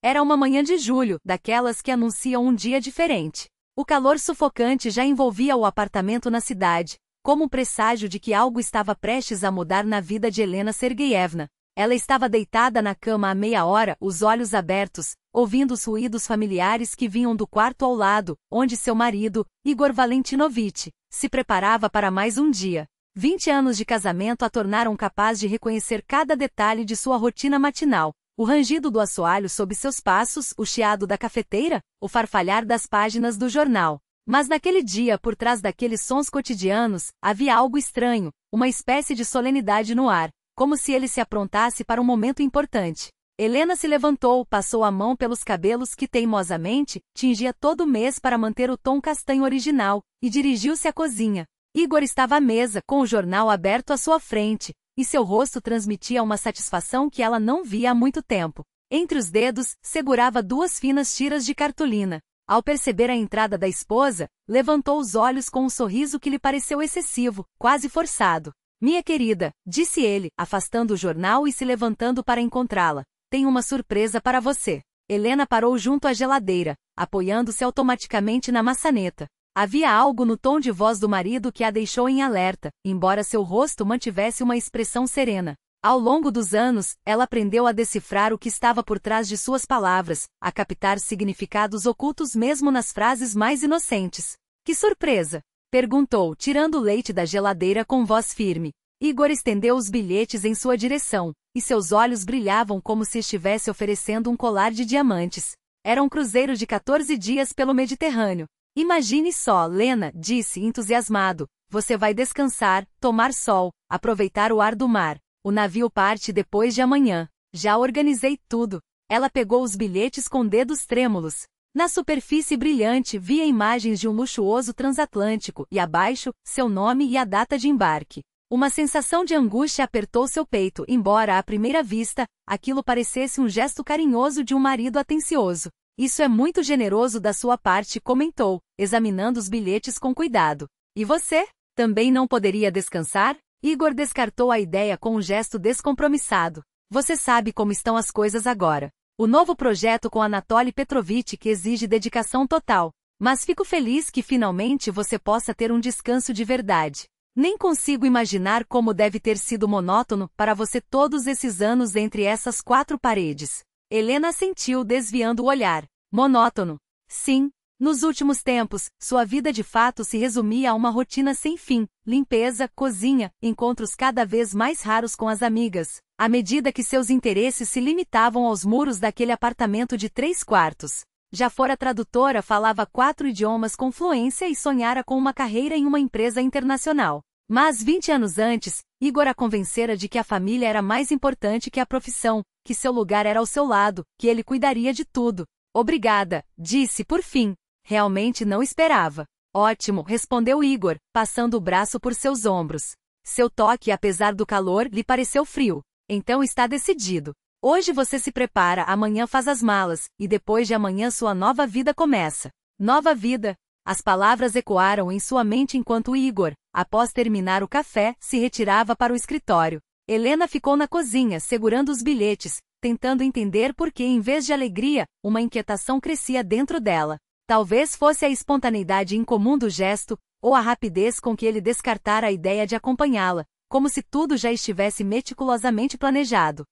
Era uma manhã de julho, daquelas que anunciam um dia diferente. O calor sufocante já envolvia o apartamento na cidade, como um presságio de que algo estava prestes a mudar na vida de Helena Sergeyevna. Ela estava deitada na cama há meia hora, os olhos abertos, ouvindo os ruídos familiares que vinham do quarto ao lado, onde seu marido, Igor Valentinovich, se preparava para mais um dia. 20 anos de casamento a tornaram capaz de reconhecer cada detalhe de sua rotina matinal. O rangido do assoalho sob seus passos, o chiado da cafeteira, o farfalhar das páginas do jornal. Mas naquele dia, por trás daqueles sons cotidianos, havia algo estranho, uma espécie de solenidade no ar, como se ele se aprontasse para um momento importante. Helena se levantou, passou a mão pelos cabelos que teimosamente tingia todo mês para manter o tom castanho original, e dirigiu-se à cozinha. Igor estava à mesa, com o jornal aberto à sua frente, e seu rosto transmitia uma satisfação que ela não via há muito tempo. Entre os dedos, segurava 2 finas tiras de cartolina. Ao perceber a entrada da esposa, levantou os olhos com um sorriso que lhe pareceu excessivo, quase forçado. Minha querida, disse ele, afastando o jornal e se levantando para encontrá-la. Tenho uma surpresa para você. Helena parou junto à geladeira, apoiando-se automaticamente na maçaneta. Havia algo no tom de voz do marido que a deixou em alerta, embora seu rosto mantivesse uma expressão serena. Ao longo dos anos, ela aprendeu a decifrar o que estava por trás de suas palavras, a captar significados ocultos mesmo nas frases mais inocentes. Que surpresa! Perguntou, tirando o leite da geladeira com voz firme. Igor estendeu os bilhetes em sua direção, e seus olhos brilhavam como se estivesse oferecendo um colar de diamantes. Era um cruzeiro de 14 dias pelo Mediterrâneo. Imagine só, Lena, disse entusiasmado. Você vai descansar, tomar sol, aproveitar o ar do mar. O navio parte depois de amanhã. Já organizei tudo. Ela pegou os bilhetes com dedos trêmulos. Na superfície brilhante via imagens de um luxuoso transatlântico e abaixo, seu nome e a data de embarque. Uma sensação de angústia apertou seu peito, embora à primeira vista, aquilo parecesse um gesto carinhoso de um marido atencioso. Isso é muito generoso da sua parte, comentou, examinando os bilhetes com cuidado. E você? Também não poderia descansar? Igor descartou a ideia com um gesto descompromissado. Você sabe como estão as coisas agora. O novo projeto com Anatoly Petrovich que exige dedicação total. Mas fico feliz que finalmente você possa ter um descanso de verdade. Nem consigo imaginar como deve ter sido monótono para você todos esses anos entre essas 4 paredes. Helena assentiu, desviando o olhar. Monótono. Sim. Nos últimos tempos, sua vida de fato se resumia a uma rotina sem fim, limpeza, cozinha, encontros cada vez mais raros com as amigas, à medida que seus interesses se limitavam aos muros daquele apartamento de 3 quartos. Já fora tradutora, falava 4 idiomas com fluência e sonhara com uma carreira em uma empresa internacional. Mas 20 anos antes, Igor a convencera de que a família era mais importante que a profissão, que seu lugar era ao seu lado, que ele cuidaria de tudo. Obrigada, disse por fim. Realmente não esperava. Ótimo, respondeu Igor, passando o braço por seus ombros. Seu toque, apesar do calor, lhe pareceu frio. Então está decidido. Hoje você se prepara, amanhã faz as malas, e depois de amanhã sua nova vida começa. Nova vida? As palavras ecoaram em sua mente enquanto Igor, após terminar o café, se retirava para o escritório. Helena ficou na cozinha, segurando os bilhetes, tentando entender por que, em vez de alegria, uma inquietação crescia dentro dela. Talvez fosse a espontaneidade incomum do gesto, ou a rapidez com que ele descartara a ideia de acompanhá-la, como se tudo já estivesse meticulosamente planejado.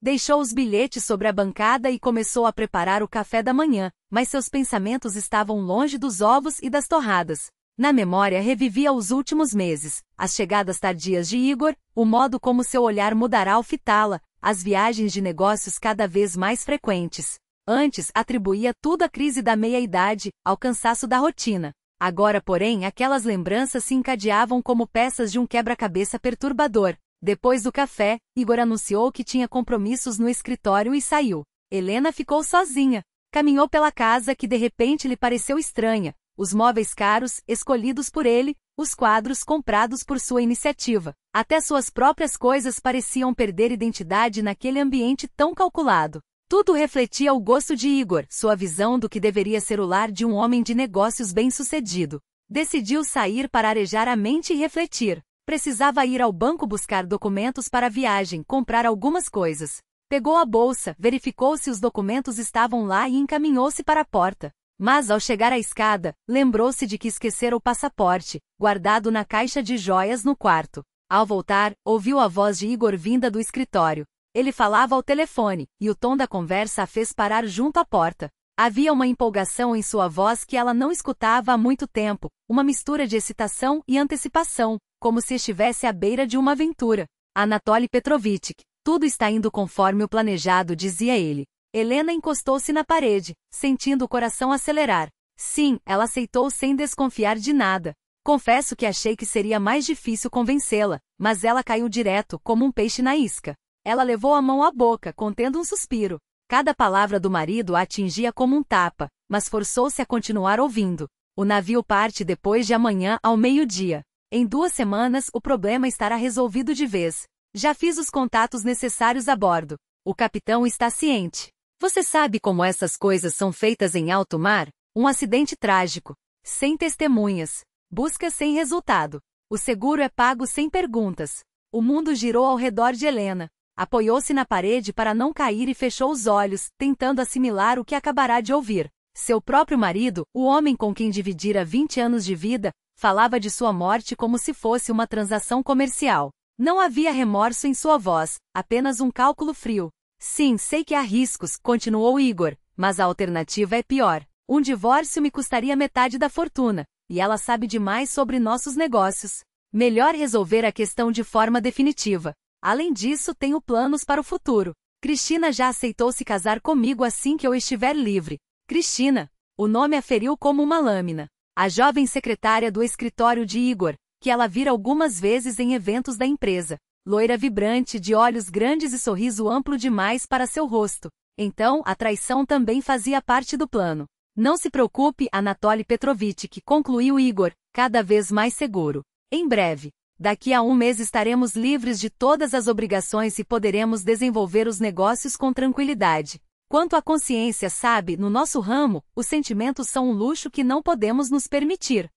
Deixou os bilhetes sobre a bancada e começou a preparar o café da manhã, mas seus pensamentos estavam longe dos ovos e das torradas. Na memória revivia os últimos meses, as chegadas tardias de Igor, o modo como seu olhar mudara ao fitá-la, as viagens de negócios cada vez mais frequentes. Antes, atribuía tudo à crise da meia-idade, ao cansaço da rotina. Agora, porém, aquelas lembranças se encadeavam como peças de um quebra-cabeça perturbador. Depois do café, Igor anunciou que tinha compromissos no escritório e saiu. Helena ficou sozinha. Caminhou pela casa que de repente lhe pareceu estranha. Os móveis caros, escolhidos por ele, os quadros comprados por sua iniciativa. Até suas próprias coisas pareciam perder identidade naquele ambiente tão calculado. Tudo refletia o gosto de Igor, sua visão do que deveria ser o lar de um homem de negócios bem-sucedido. Decidiu sair para arejar a mente e refletir. Precisava ir ao banco buscar documentos para a viagem, comprar algumas coisas. Pegou a bolsa, verificou se os documentos estavam lá e encaminhou-se para a porta. Mas ao chegar à escada, lembrou-se de que esquecera o passaporte, guardado na caixa de joias no quarto. Ao voltar, ouviu a voz de Igor vinda do escritório. Ele falava ao telefone, e o tom da conversa a fez parar junto à porta. Havia uma empolgação em sua voz que ela não escutava há muito tempo, uma mistura de excitação e antecipação, como se estivesse à beira de uma aventura. Anatoly Petrovich, tudo está indo conforme o planejado, dizia ele. Helena encostou-se na parede, sentindo o coração acelerar. Sim, ela aceitou sem desconfiar de nada. Confesso que achei que seria mais difícil convencê-la, mas ela caiu direto, como um peixe na isca. Ela levou a mão à boca, contendo um suspiro. Cada palavra do marido a atingia como um tapa, mas forçou-se a continuar ouvindo. O navio parte depois de amanhã ao meio-dia. Em 2 semanas o problema estará resolvido de vez. Já fiz os contatos necessários a bordo. O capitão está ciente. Você sabe como essas coisas são feitas em alto mar? Um acidente trágico. Sem testemunhas. Busca sem resultado. O seguro é pago sem perguntas. O mundo girou ao redor de Helena. Apoiou-se na parede para não cair e fechou os olhos, tentando assimilar o que acabará de ouvir. Seu próprio marido, o homem com quem dividira 20 anos de vida, falava de sua morte como se fosse uma transação comercial. Não havia remorso em sua voz, apenas um cálculo frio. Sim, sei que há riscos, continuou Igor, mas a alternativa é pior. Um divórcio me custaria metade da fortuna, e ela sabe demais sobre nossos negócios. Melhor resolver a questão de forma definitiva. Além disso, tenho planos para o futuro. Cristina já aceitou se casar comigo assim que eu estiver livre. Cristina. O nome a feriu como uma lâmina. A jovem secretária do escritório de Igor, que ela vira algumas vezes em eventos da empresa. Loira vibrante, de olhos grandes e sorriso amplo demais para seu rosto. Então, a traição também fazia parte do plano. Não se preocupe, Anatoly Petrovich, que concluiu Igor, cada vez mais seguro. Em breve. Daqui a 1 mês estaremos livres de todas as obrigações e poderemos desenvolver os negócios com tranquilidade. Quanto à consciência, sabe, no nosso ramo, os sentimentos são um luxo que não podemos nos permitir.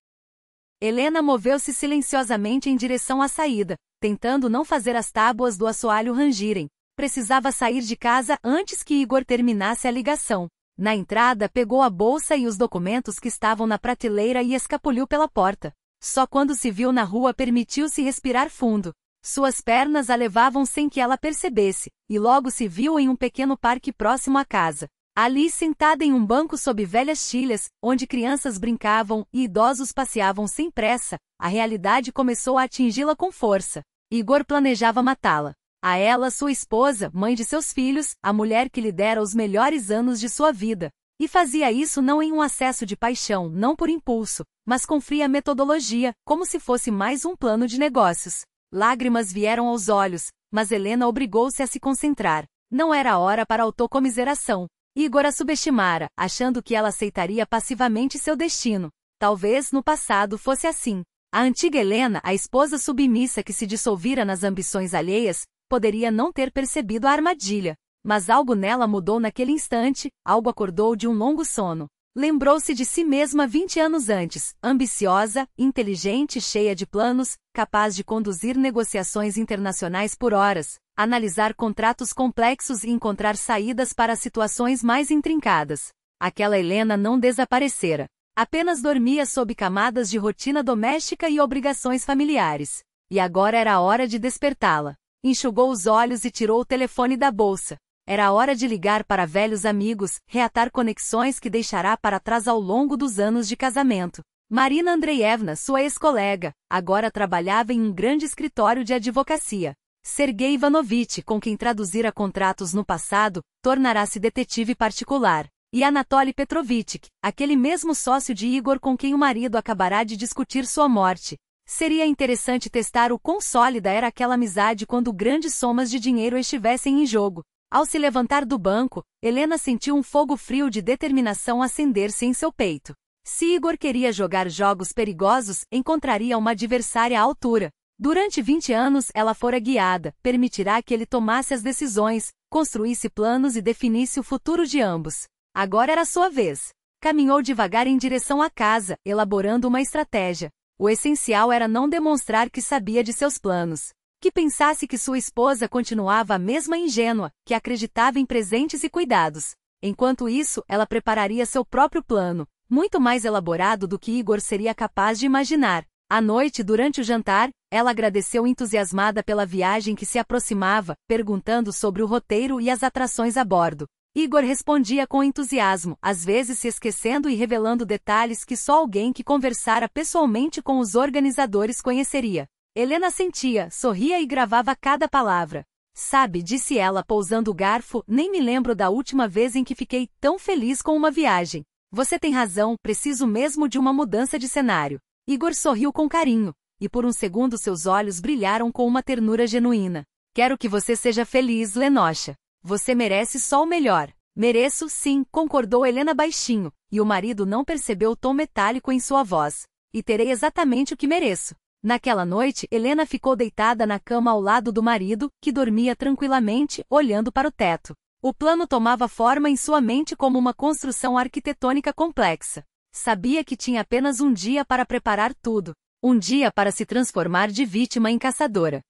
Helena moveu-se silenciosamente em direção à saída, tentando não fazer as tábuas do assoalho rangirem. Precisava sair de casa antes que Igor terminasse a ligação. Na entrada, pegou a bolsa e os documentos que estavam na prateleira e escapuliu pela porta. Só quando se viu na rua permitiu-se respirar fundo. Suas pernas a levavam sem que ela percebesse, e logo se viu em um pequeno parque próximo à casa. Ali, sentada em um banco sob velhas tilhas, onde crianças brincavam e idosos passeavam sem pressa, a realidade começou a atingi-la com força. Igor planejava matá-la. A ela, sua esposa, mãe de seus filhos, a mulher que lhe dera os melhores anos de sua vida. E fazia isso não em um acesso de paixão, não por impulso, mas com fria metodologia, como se fosse mais um plano de negócios. Lágrimas vieram aos olhos, mas Helena obrigou-se a se concentrar. Não era hora para autocomiseração. Igor a subestimara, achando que ela aceitaria passivamente seu destino. Talvez no passado fosse assim. A antiga Helena, a esposa submissa que se dissolvira nas ambições alheias, poderia não ter percebido a armadilha. Mas algo nela mudou naquele instante, algo acordou de um longo sono. Lembrou-se de si mesma 20 anos antes, ambiciosa, inteligente, cheia de planos, capaz de conduzir negociações internacionais por horas, analisar contratos complexos e encontrar saídas para situações mais intrincadas. Aquela Helena não desaparecera. Apenas dormia sob camadas de rotina doméstica e obrigações familiares. E agora era a hora de despertá-la. Enxugou os olhos e tirou o telefone da bolsa. Era a hora de ligar para velhos amigos, reatar conexões que deixará para trás ao longo dos anos de casamento. Marina Andreevna, sua ex-colega, agora trabalhava em um grande escritório de advocacia. Sergei Ivanovich, com quem traduzira contratos no passado, tornará-se detetive particular. E Anatoly Petrovich, aquele mesmo sócio de Igor com quem o marido acabará de discutir sua morte. Seria interessante testar o quão sólida era aquela amizade quando grandes somas de dinheiro estivessem em jogo. Ao se levantar do banco, Helena sentiu um fogo frio de determinação acender-se em seu peito. Se Igor queria jogar jogos perigosos, encontraria uma adversária à altura. Durante 20 anos ela fora guiada, permitirá que ele tomasse as decisões, construísse planos e definisse o futuro de ambos. Agora era sua vez. Caminhou devagar em direção à casa, elaborando uma estratégia. O essencial era não demonstrar que sabia de seus planos. Que pensasse que sua esposa continuava a mesma ingênua, que acreditava em presentes e cuidados. Enquanto isso, ela prepararia seu próprio plano, muito mais elaborado do que Igor seria capaz de imaginar. À noite, durante o jantar, ela agradeceu entusiasmada pela viagem que se aproximava, perguntando sobre o roteiro e as atrações a bordo. Igor respondia com entusiasmo, às vezes se esquecendo e revelando detalhes que só alguém que conversara pessoalmente com os organizadores conheceria. Helena sentia, sorria e gravava cada palavra. Sabe, disse ela pousando o garfo, nem me lembro da última vez em que fiquei tão feliz com uma viagem. Você tem razão, preciso mesmo de uma mudança de cenário. Igor sorriu com carinho, e por um segundo seus olhos brilharam com uma ternura genuína. Quero que você seja feliz, Lenocha. Você merece só o melhor. Mereço, sim, concordou Helena baixinho, e o marido não percebeu o tom metálico em sua voz. E terei exatamente o que mereço. Naquela noite, Helena ficou deitada na cama ao lado do marido, que dormia tranquilamente, olhando para o teto. O plano tomava forma em sua mente como uma construção arquitetônica complexa. Sabia que tinha apenas um dia para preparar tudo. Um dia para se transformar de vítima em caçadora.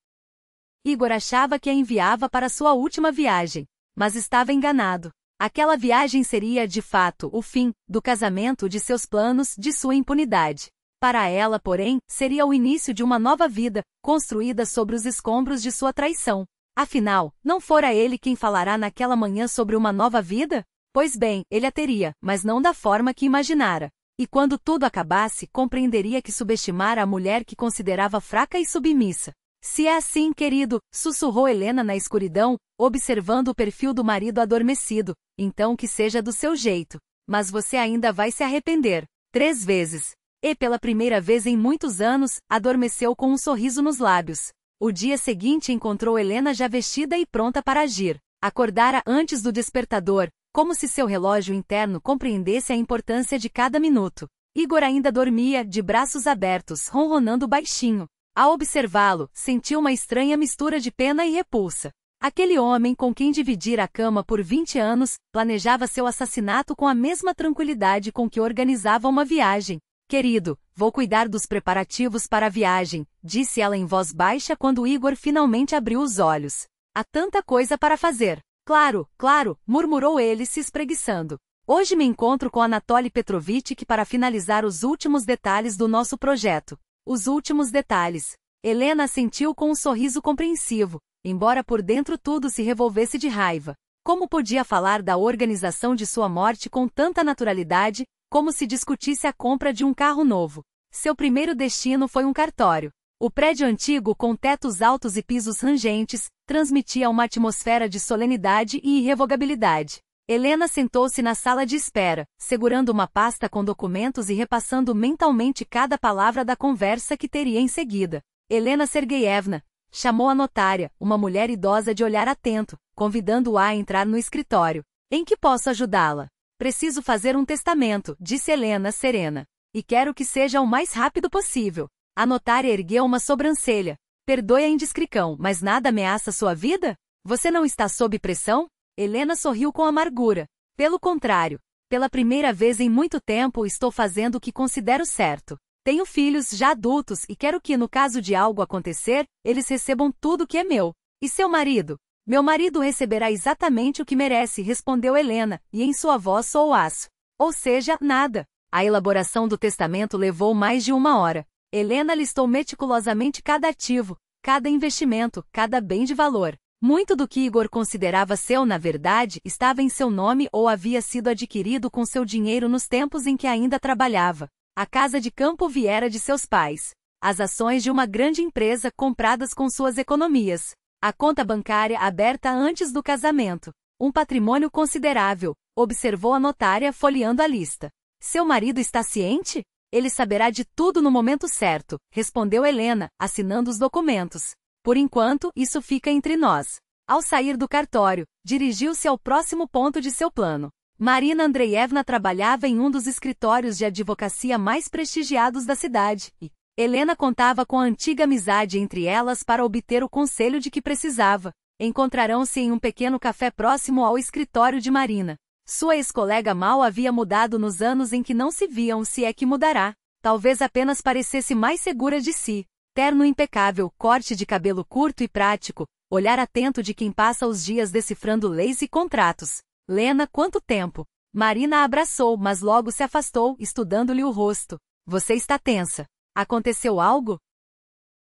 Igor achava que a enviava para sua última viagem, mas estava enganado. Aquela viagem seria, de fato, o fim do casamento, de seus planos, de sua impunidade. Para ela, porém, seria o início de uma nova vida, construída sobre os escombros de sua traição. Afinal, não fora ele quem falará naquela manhã sobre uma nova vida? Pois bem, ele a teria, mas não da forma que imaginara. E quando tudo acabasse, compreenderia que subestimara a mulher que considerava fraca e submissa. Se é assim, querido, sussurrou Helena na escuridão, observando o perfil do marido adormecido, então que seja do seu jeito. Mas você ainda vai se arrepender. 3 vezes. E pela primeira vez em muitos anos, adormeceu com um sorriso nos lábios. O dia seguinte encontrou Helena já vestida e pronta para agir. Acordara antes do despertador, como se seu relógio interno compreendesse a importância de cada minuto. Igor ainda dormia, de braços abertos, ronronando baixinho. Ao observá-lo, sentiu uma estranha mistura de pena e repulsa. Aquele homem com quem dividira a cama por 20 anos, planejava seu assassinato com a mesma tranquilidade com que organizava uma viagem. Querido, vou cuidar dos preparativos para a viagem, disse ela em voz baixa quando Igor finalmente abriu os olhos. Há tanta coisa para fazer. Claro, claro, murmurou ele se espreguiçando. Hoje me encontro com Anatoly Petrovich para finalizar os últimos detalhes do nosso projeto. Os últimos detalhes. Helena assentiu com um sorriso compreensivo, embora por dentro tudo se revolvesse de raiva. Como podia falar da organização de sua morte com tanta naturalidade, como se discutisse a compra de um carro novo? Seu primeiro destino foi um cartório. O prédio antigo, com tetos altos e pisos rangentes, transmitia uma atmosfera de solenidade e irrevogabilidade. Helena sentou-se na sala de espera, segurando uma pasta com documentos e repassando mentalmente cada palavra da conversa que teria em seguida. Helena Sergeyevna, chamou a notária, uma mulher idosa de olhar atento, convidando-a a entrar no escritório. Em que posso ajudá-la? Preciso fazer um testamento, disse Helena serena. E quero que seja o mais rápido possível. A notária ergueu uma sobrancelha. Perdoe a indiscrição, mas nada ameaça sua vida? Você não está sob pressão? Helena sorriu com amargura. Pelo contrário. Pela primeira vez em muito tempo estou fazendo o que considero certo. Tenho filhos já adultos e quero que, no caso de algo acontecer, eles recebam tudo que é meu. E seu marido? Meu marido receberá exatamente o que merece, respondeu Helena, e em sua voz soou aço. Ou seja, nada. A elaboração do testamento levou mais de 1 hora. Helena listou meticulosamente cada ativo, cada investimento, cada bem de valor. Muito do que Igor considerava seu, na verdade, estava em seu nome ou havia sido adquirido com seu dinheiro nos tempos em que ainda trabalhava. A casa de campo viera de seus pais. As ações de uma grande empresa compradas com suas economias. A conta bancária aberta antes do casamento. Um patrimônio considerável, observou a notária folheando a lista. Seu marido está ciente? Ele saberá de tudo no momento certo, respondeu Helena, assinando os documentos. Por enquanto, isso fica entre nós. Ao sair do cartório, dirigiu-se ao próximo ponto de seu plano. Marina Andreevna trabalhava em um dos escritórios de advocacia mais prestigiados da cidade, e Helena contava com a antiga amizade entre elas para obter o conselho de que precisava. Encontrarão-se em um pequeno café próximo ao escritório de Marina. Sua ex-colega mal havia mudado nos anos em que não se viam, se é que mudará. Talvez apenas parecesse mais segura de si. Terno impecável, corte de cabelo curto e prático, olhar atento de quem passa os dias decifrando leis e contratos. Lena, quanto tempo? Marina a abraçou, mas logo se afastou, estudando-lhe o rosto. Você está tensa. Aconteceu algo?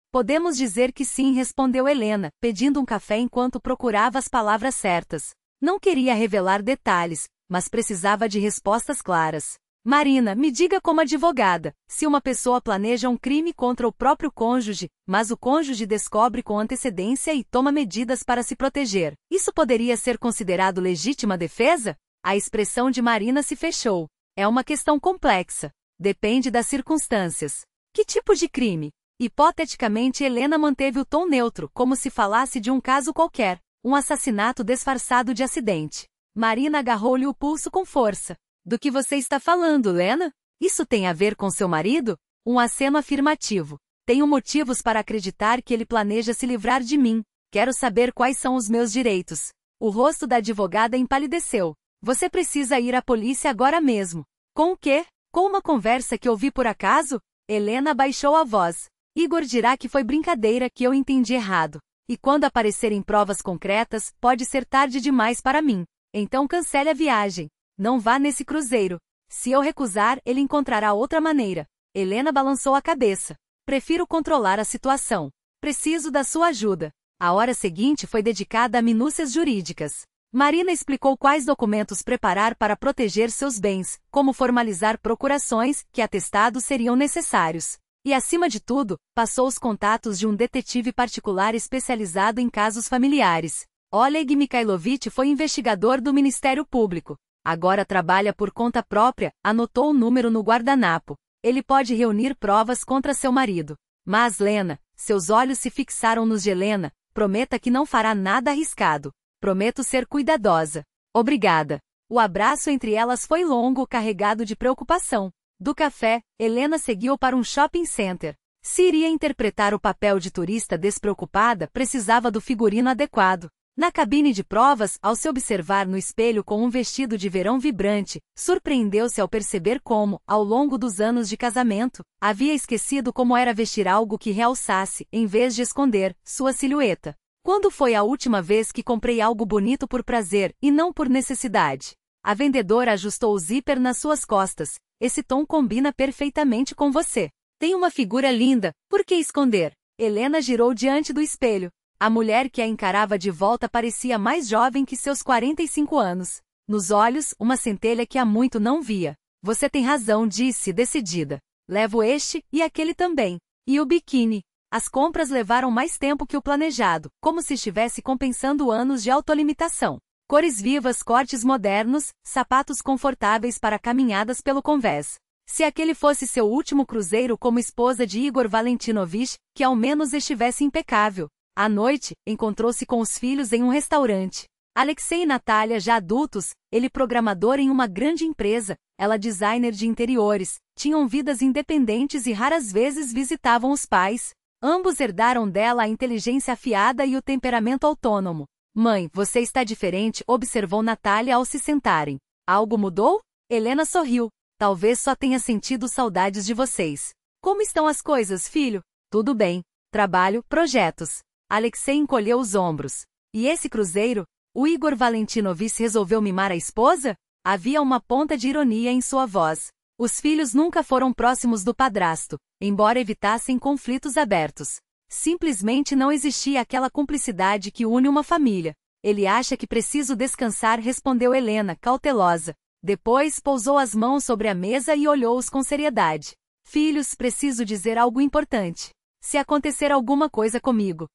Podemos dizer que sim, respondeu Helena, pedindo um café enquanto procurava as palavras certas. Não queria revelar detalhes, mas precisava de respostas claras. Marina, me diga como advogada, se uma pessoa planeja um crime contra o próprio cônjuge, mas o cônjuge descobre com antecedência e toma medidas para se proteger, isso poderia ser considerado legítima defesa? A expressão de Marina se fechou. É uma questão complexa. Depende das circunstâncias. Que tipo de crime? Hipoteticamente, Helena manteve o tom neutro, como se falasse de um caso qualquer, um assassinato disfarçado de acidente. Marina agarrou-lhe o pulso com força. Do que você está falando, Lena? Isso tem a ver com seu marido? Um aceno afirmativo. Tenho motivos para acreditar que ele planeja se livrar de mim. Quero saber quais são os meus direitos. O rosto da advogada empalideceu. Você precisa ir à polícia agora mesmo. Com o quê? Com uma conversa que ouvi por acaso? Helena baixou a voz. Igor dirá que foi brincadeira, que eu entendi errado. E quando aparecerem provas concretas, pode ser tarde demais para mim. Então cancele a viagem. Não vá nesse cruzeiro. Se eu recusar, ele encontrará outra maneira. Helena balançou a cabeça. Prefiro controlar a situação. Preciso da sua ajuda. A hora seguinte foi dedicada a minúcias jurídicas. Marina explicou quais documentos preparar para proteger seus bens, como formalizar procurações, que atestados seriam necessários. E, acima de tudo, passou os contatos de um detetive particular especializado em casos familiares. Oleg Mikhailovich foi investigador do Ministério Público. Agora trabalha por conta própria, anotou o número no guardanapo. Ele pode reunir provas contra seu marido. Mas, Lena, seus olhos se fixaram nos de Helena, prometa que não fará nada arriscado. Prometo ser cuidadosa. Obrigada. O abraço entre elas foi longo, carregado de preocupação. Do café, Helena seguiu para um shopping center. Se iria interpretar o papel de turista despreocupada, precisava do figurino adequado. Na cabine de provas, ao se observar no espelho com um vestido de verão vibrante, surpreendeu-se ao perceber como, ao longo dos anos de casamento, havia esquecido como era vestir algo que realçasse, em vez de esconder, sua silhueta. Quando foi a última vez que comprei algo bonito por prazer, e não por necessidade? A vendedora ajustou o zíper nas suas costas. Esse tom combina perfeitamente com você. Tem uma figura linda, por que esconder? Helena girou diante do espelho. A mulher que a encarava de volta parecia mais jovem que seus 45 anos. Nos olhos, uma centelha que há muito não via. Você tem razão, disse, decidida. Levo este, e aquele também. E o biquíni. As compras levaram mais tempo que o planejado, como se estivesse compensando anos de autolimitação. Cores vivas, cortes modernos, sapatos confortáveis para caminhadas pelo convés. Se aquele fosse seu último cruzeiro como esposa de Igor Valentinovich, que ao menos estivesse impecável. À noite, encontrou-se com os filhos em um restaurante. Alexei e Natália já adultos, ele programador em uma grande empresa, ela designer de interiores, tinham vidas independentes e raras vezes visitavam os pais. Ambos herdaram dela a inteligência afiada e o temperamento autônomo. Mãe, você está diferente, observou Natália ao se sentarem. Algo mudou? Helena sorriu. Talvez só tenha sentido saudades de vocês. Como estão as coisas, filho? Tudo bem. Trabalho, projetos. Alexei encolheu os ombros. E esse cruzeiro? O Igor Valentinovich resolveu mimar a esposa? Havia uma ponta de ironia em sua voz. Os filhos nunca foram próximos do padrasto, embora evitassem conflitos abertos. Simplesmente não existia aquela cumplicidade que une uma família. Ele acha que preciso descansar, respondeu Helena, cautelosa. Depois pousou as mãos sobre a mesa e olhou-os com seriedade. Filhos, preciso dizer algo importante. Se acontecer alguma coisa comigo.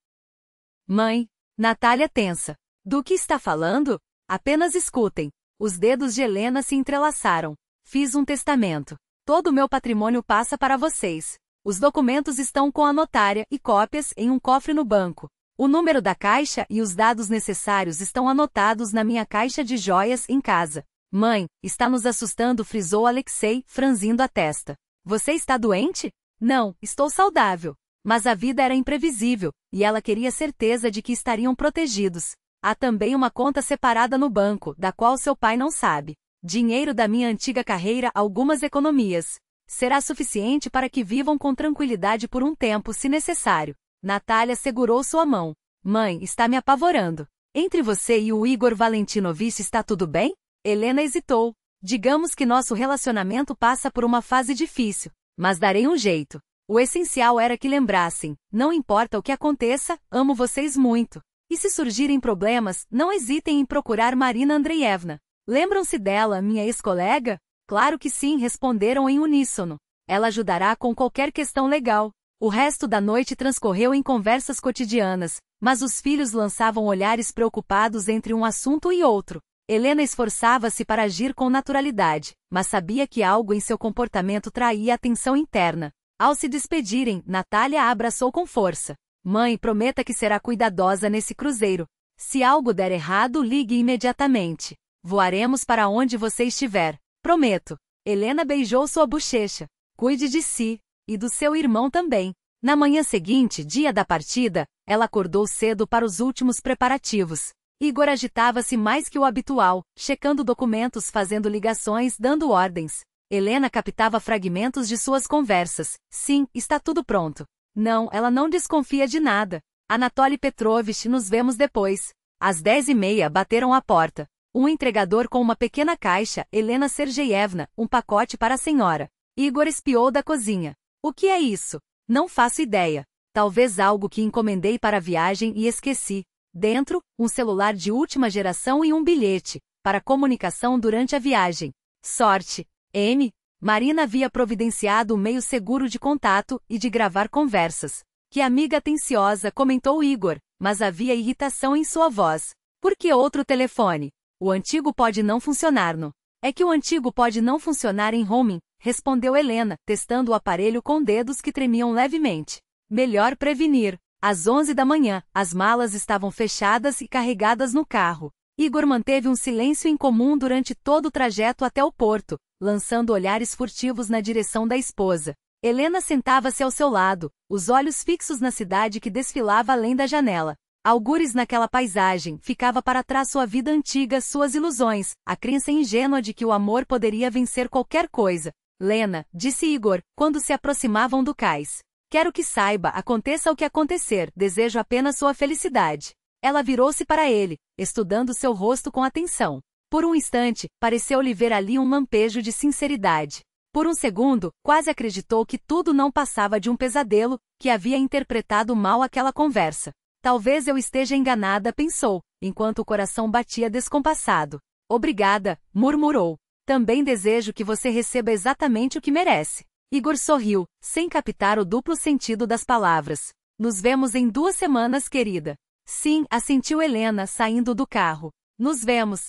Mãe, Natália tensa. Do que está falando? Apenas escutem. Os dedos de Helena se entrelaçaram. Fiz um testamento. Todo o meu patrimônio passa para vocês. Os documentos estão com a notária e cópias em um cofre no banco. O número da caixa e os dados necessários estão anotados na minha caixa de joias em casa. Mãe, está nos assustando, frisou Alexei, franzindo a testa. Você está doente? Não, estou saudável. Mas a vida era imprevisível, e ela queria certeza de que estariam protegidos. Há também uma conta separada no banco, da qual seu pai não sabe. Dinheiro da minha antiga carreira, algumas economias. Será suficiente para que vivam com tranquilidade por um tempo, se necessário. Natália segurou sua mão. Mãe, está me apavorando. Entre você e o Igor Valentinovich está tudo bem? Helena hesitou. Digamos que nosso relacionamento passa por uma fase difícil, mas darei um jeito. O essencial era que lembrassem, não importa o que aconteça, amo vocês muito. E se surgirem problemas, não hesitem em procurar Marina Andreevna. Lembram-se dela, minha ex-colega? Claro que sim, responderam em uníssono. Ela ajudará com qualquer questão legal. O resto da noite transcorreu em conversas cotidianas, mas os filhos lançavam olhares preocupados entre um assunto e outro. Helena esforçava-se para agir com naturalidade, mas sabia que algo em seu comportamento traía atenção interna. Ao se despedirem, Natália a abraçou com força. Mãe, prometa que será cuidadosa nesse cruzeiro. Se algo der errado, ligue imediatamente. Voaremos para onde você estiver. Prometo. Helena beijou sua bochecha. Cuide de si. E do seu irmão também. Na manhã seguinte, dia da partida, ela acordou cedo para os últimos preparativos. Igor agitava-se mais que o habitual, checando documentos, fazendo ligações, dando ordens. Helena captava fragmentos de suas conversas. Sim, está tudo pronto. Não, ela não desconfia de nada. Anatoly Petrovich, nos vemos depois. Às 10h30 bateram à porta. Um entregador com uma pequena caixa, Helena Sergeyevna, um pacote para a senhora. Igor espiou da cozinha. O que é isso? Não faço ideia. Talvez algo que encomendei para a viagem e esqueci. Dentro, um celular de última geração e um bilhete, para comunicação durante a viagem. Sorte. M. Marina havia providenciado um meio seguro de contato e de gravar conversas. Que amiga atenciosa, comentou Igor, mas havia irritação em sua voz. Por que outro telefone? O antigo pode não funcionar no. É que o antigo pode não funcionar em roaming, respondeu Helena, testando o aparelho com dedos que tremiam levemente. Melhor prevenir. Às 11h, as malas estavam fechadas e carregadas no carro. Igor manteve um silêncio incomum durante todo o trajeto até o porto, lançando olhares furtivos na direção da esposa. Helena sentava-se ao seu lado, os olhos fixos na cidade que desfilava além da janela. Algures naquela paisagem, ficava para trás sua vida antiga, suas ilusões, a crença ingênua de que o amor poderia vencer qualquer coisa. Lena, disse Igor, quando se aproximavam do cais. Quero que saiba, aconteça o que acontecer, desejo apenas sua felicidade. Ela virou-se para ele, estudando seu rosto com atenção. Por um instante, pareceu-lhe ver ali um lampejo de sinceridade. Por um segundo, quase acreditou que tudo não passava de um pesadelo, que havia interpretado mal aquela conversa. Talvez eu esteja enganada, pensou, enquanto o coração batia descompassado. Obrigada, murmurou. Também desejo que você receba exatamente o que merece. Igor sorriu, sem captar o duplo sentido das palavras. Nos vemos em 2 semanas, querida. Sim, assentiu Helena, saindo do carro. Nos vemos.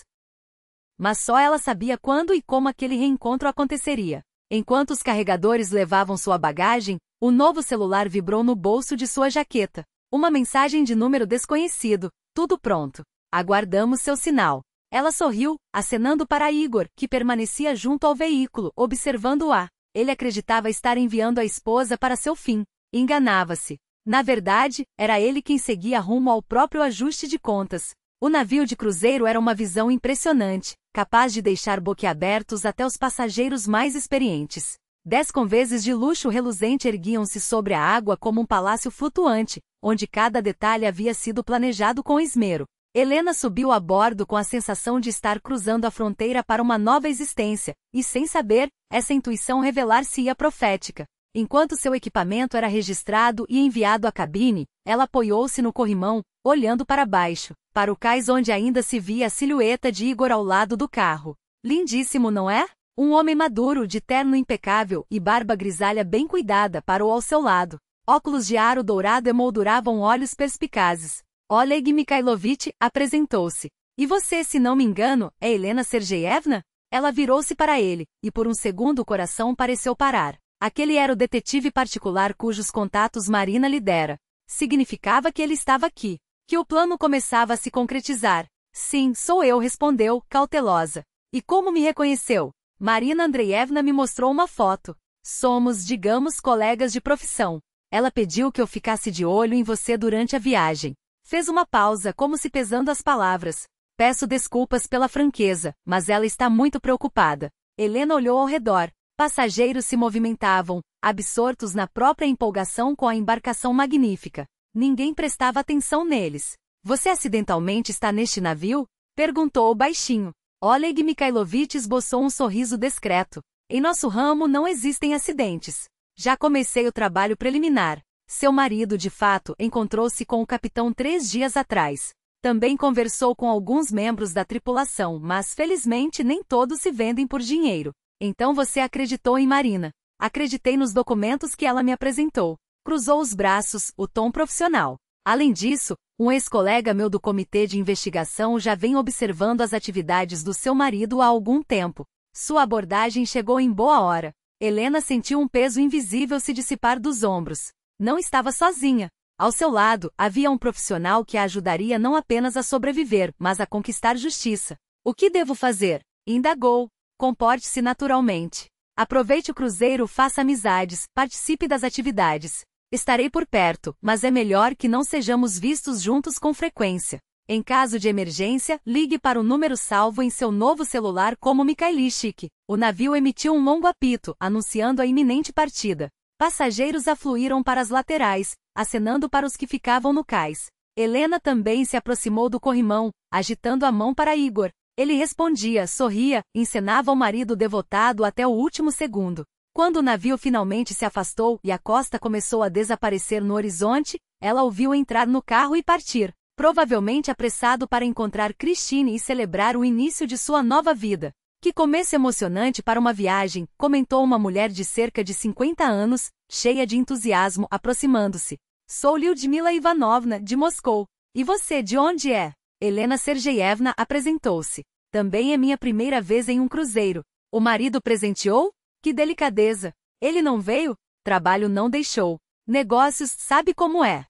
Mas só ela sabia quando e como aquele reencontro aconteceria. Enquanto os carregadores levavam sua bagagem, o novo celular vibrou no bolso de sua jaqueta. Uma mensagem de número desconhecido. Tudo pronto. Aguardamos seu sinal. Ela sorriu, acenando para Igor, que permanecia junto ao veículo, observando-a. Ele acreditava estar enviando a esposa para seu fim. Enganava-se. Na verdade, era ele quem seguia rumo ao próprio ajuste de contas. O navio de cruzeiro era uma visão impressionante, capaz de deixar boquiabertos até os passageiros mais experientes. 10 conveses de luxo reluzente erguiam-se sobre a água como um palácio flutuante, onde cada detalhe havia sido planejado com esmero. Helena subiu a bordo com a sensação de estar cruzando a fronteira para uma nova existência, e sem saber, essa intuição revelar-se-ia profética. Enquanto seu equipamento era registrado e enviado à cabine, ela apoiou-se no corrimão, olhando para baixo, para o cais onde ainda se via a silhueta de Igor ao lado do carro. Lindíssimo, não é? Um homem maduro, de terno impecável e barba grisalha bem cuidada, parou ao seu lado. Óculos de aro dourado emolduravam olhos perspicazes. Oleg Mikhailovich apresentou-se. E você, se não me engano, é Helena Sergeyevna? Ela virou-se para ele, e por um segundo o coração pareceu parar. Aquele era o detetive particular cujos contatos Marina lhe dera. Significava que ele estava aqui. Que o plano começava a se concretizar. Sim, sou eu, respondeu, cautelosa. E como me reconheceu? Marina Andreevna me mostrou uma foto. Somos, digamos, colegas de profissão. Ela pediu que eu ficasse de olho em você durante a viagem. Fez uma pausa, como se pesando as palavras. Peço desculpas pela franqueza, mas ela está muito preocupada. Helena olhou ao redor. Passageiros se movimentavam, absortos na própria empolgação com a embarcação magnífica. Ninguém prestava atenção neles. Você acidentalmente está neste navio? Perguntou baixinho. Oleg Mikhailovich esboçou um sorriso discreto. Em nosso ramo não existem acidentes. Já comecei o trabalho preliminar. Seu marido, de fato, encontrou-se com o capitão 3 dias atrás. Também conversou com alguns membros da tripulação, mas felizmente nem todos se vendem por dinheiro. Então você acreditou em Marina. Acreditei nos documentos que ela me apresentou. Cruzou os braços, o tom profissional. Além disso, um ex-colega meu do comitê de investigação já vem observando as atividades do seu marido há algum tempo. Sua abordagem chegou em boa hora. Helena sentiu um peso invisível se dissipar dos ombros. Não estava sozinha. Ao seu lado, havia um profissional que a ajudaria não apenas a sobreviver, mas a conquistar justiça. O que devo fazer? Indagou. Comporte-se naturalmente. Aproveite o cruzeiro, faça amizades, participe das atividades. Estarei por perto, mas é melhor que não sejamos vistos juntos com frequência. Em caso de emergência, ligue para o número salvo em seu novo celular como Mikhailishik. O navio emitiu um longo apito, anunciando a iminente partida. Passageiros afluíram para as laterais, acenando para os que ficavam no cais. Helena também se aproximou do corrimão, agitando a mão para Igor. Ele respondia, sorria, encenava o marido devotado até o último segundo. Quando o navio finalmente se afastou e a costa começou a desaparecer no horizonte, ela o viu entrar no carro e partir, provavelmente apressado para encontrar Christine e celebrar o início de sua nova vida. Que começo emocionante para uma viagem, comentou uma mulher de cerca de 50 anos, cheia de entusiasmo, aproximando-se. Sou Lyudmila Ivanovna, de Moscou. E você, de onde é? Helena Sergeyevna apresentou-se. Também é minha primeira vez em um cruzeiro. O marido presenteou? Que delicadeza. Ele não veio? Trabalho não deixou. Negócios, sabe como é.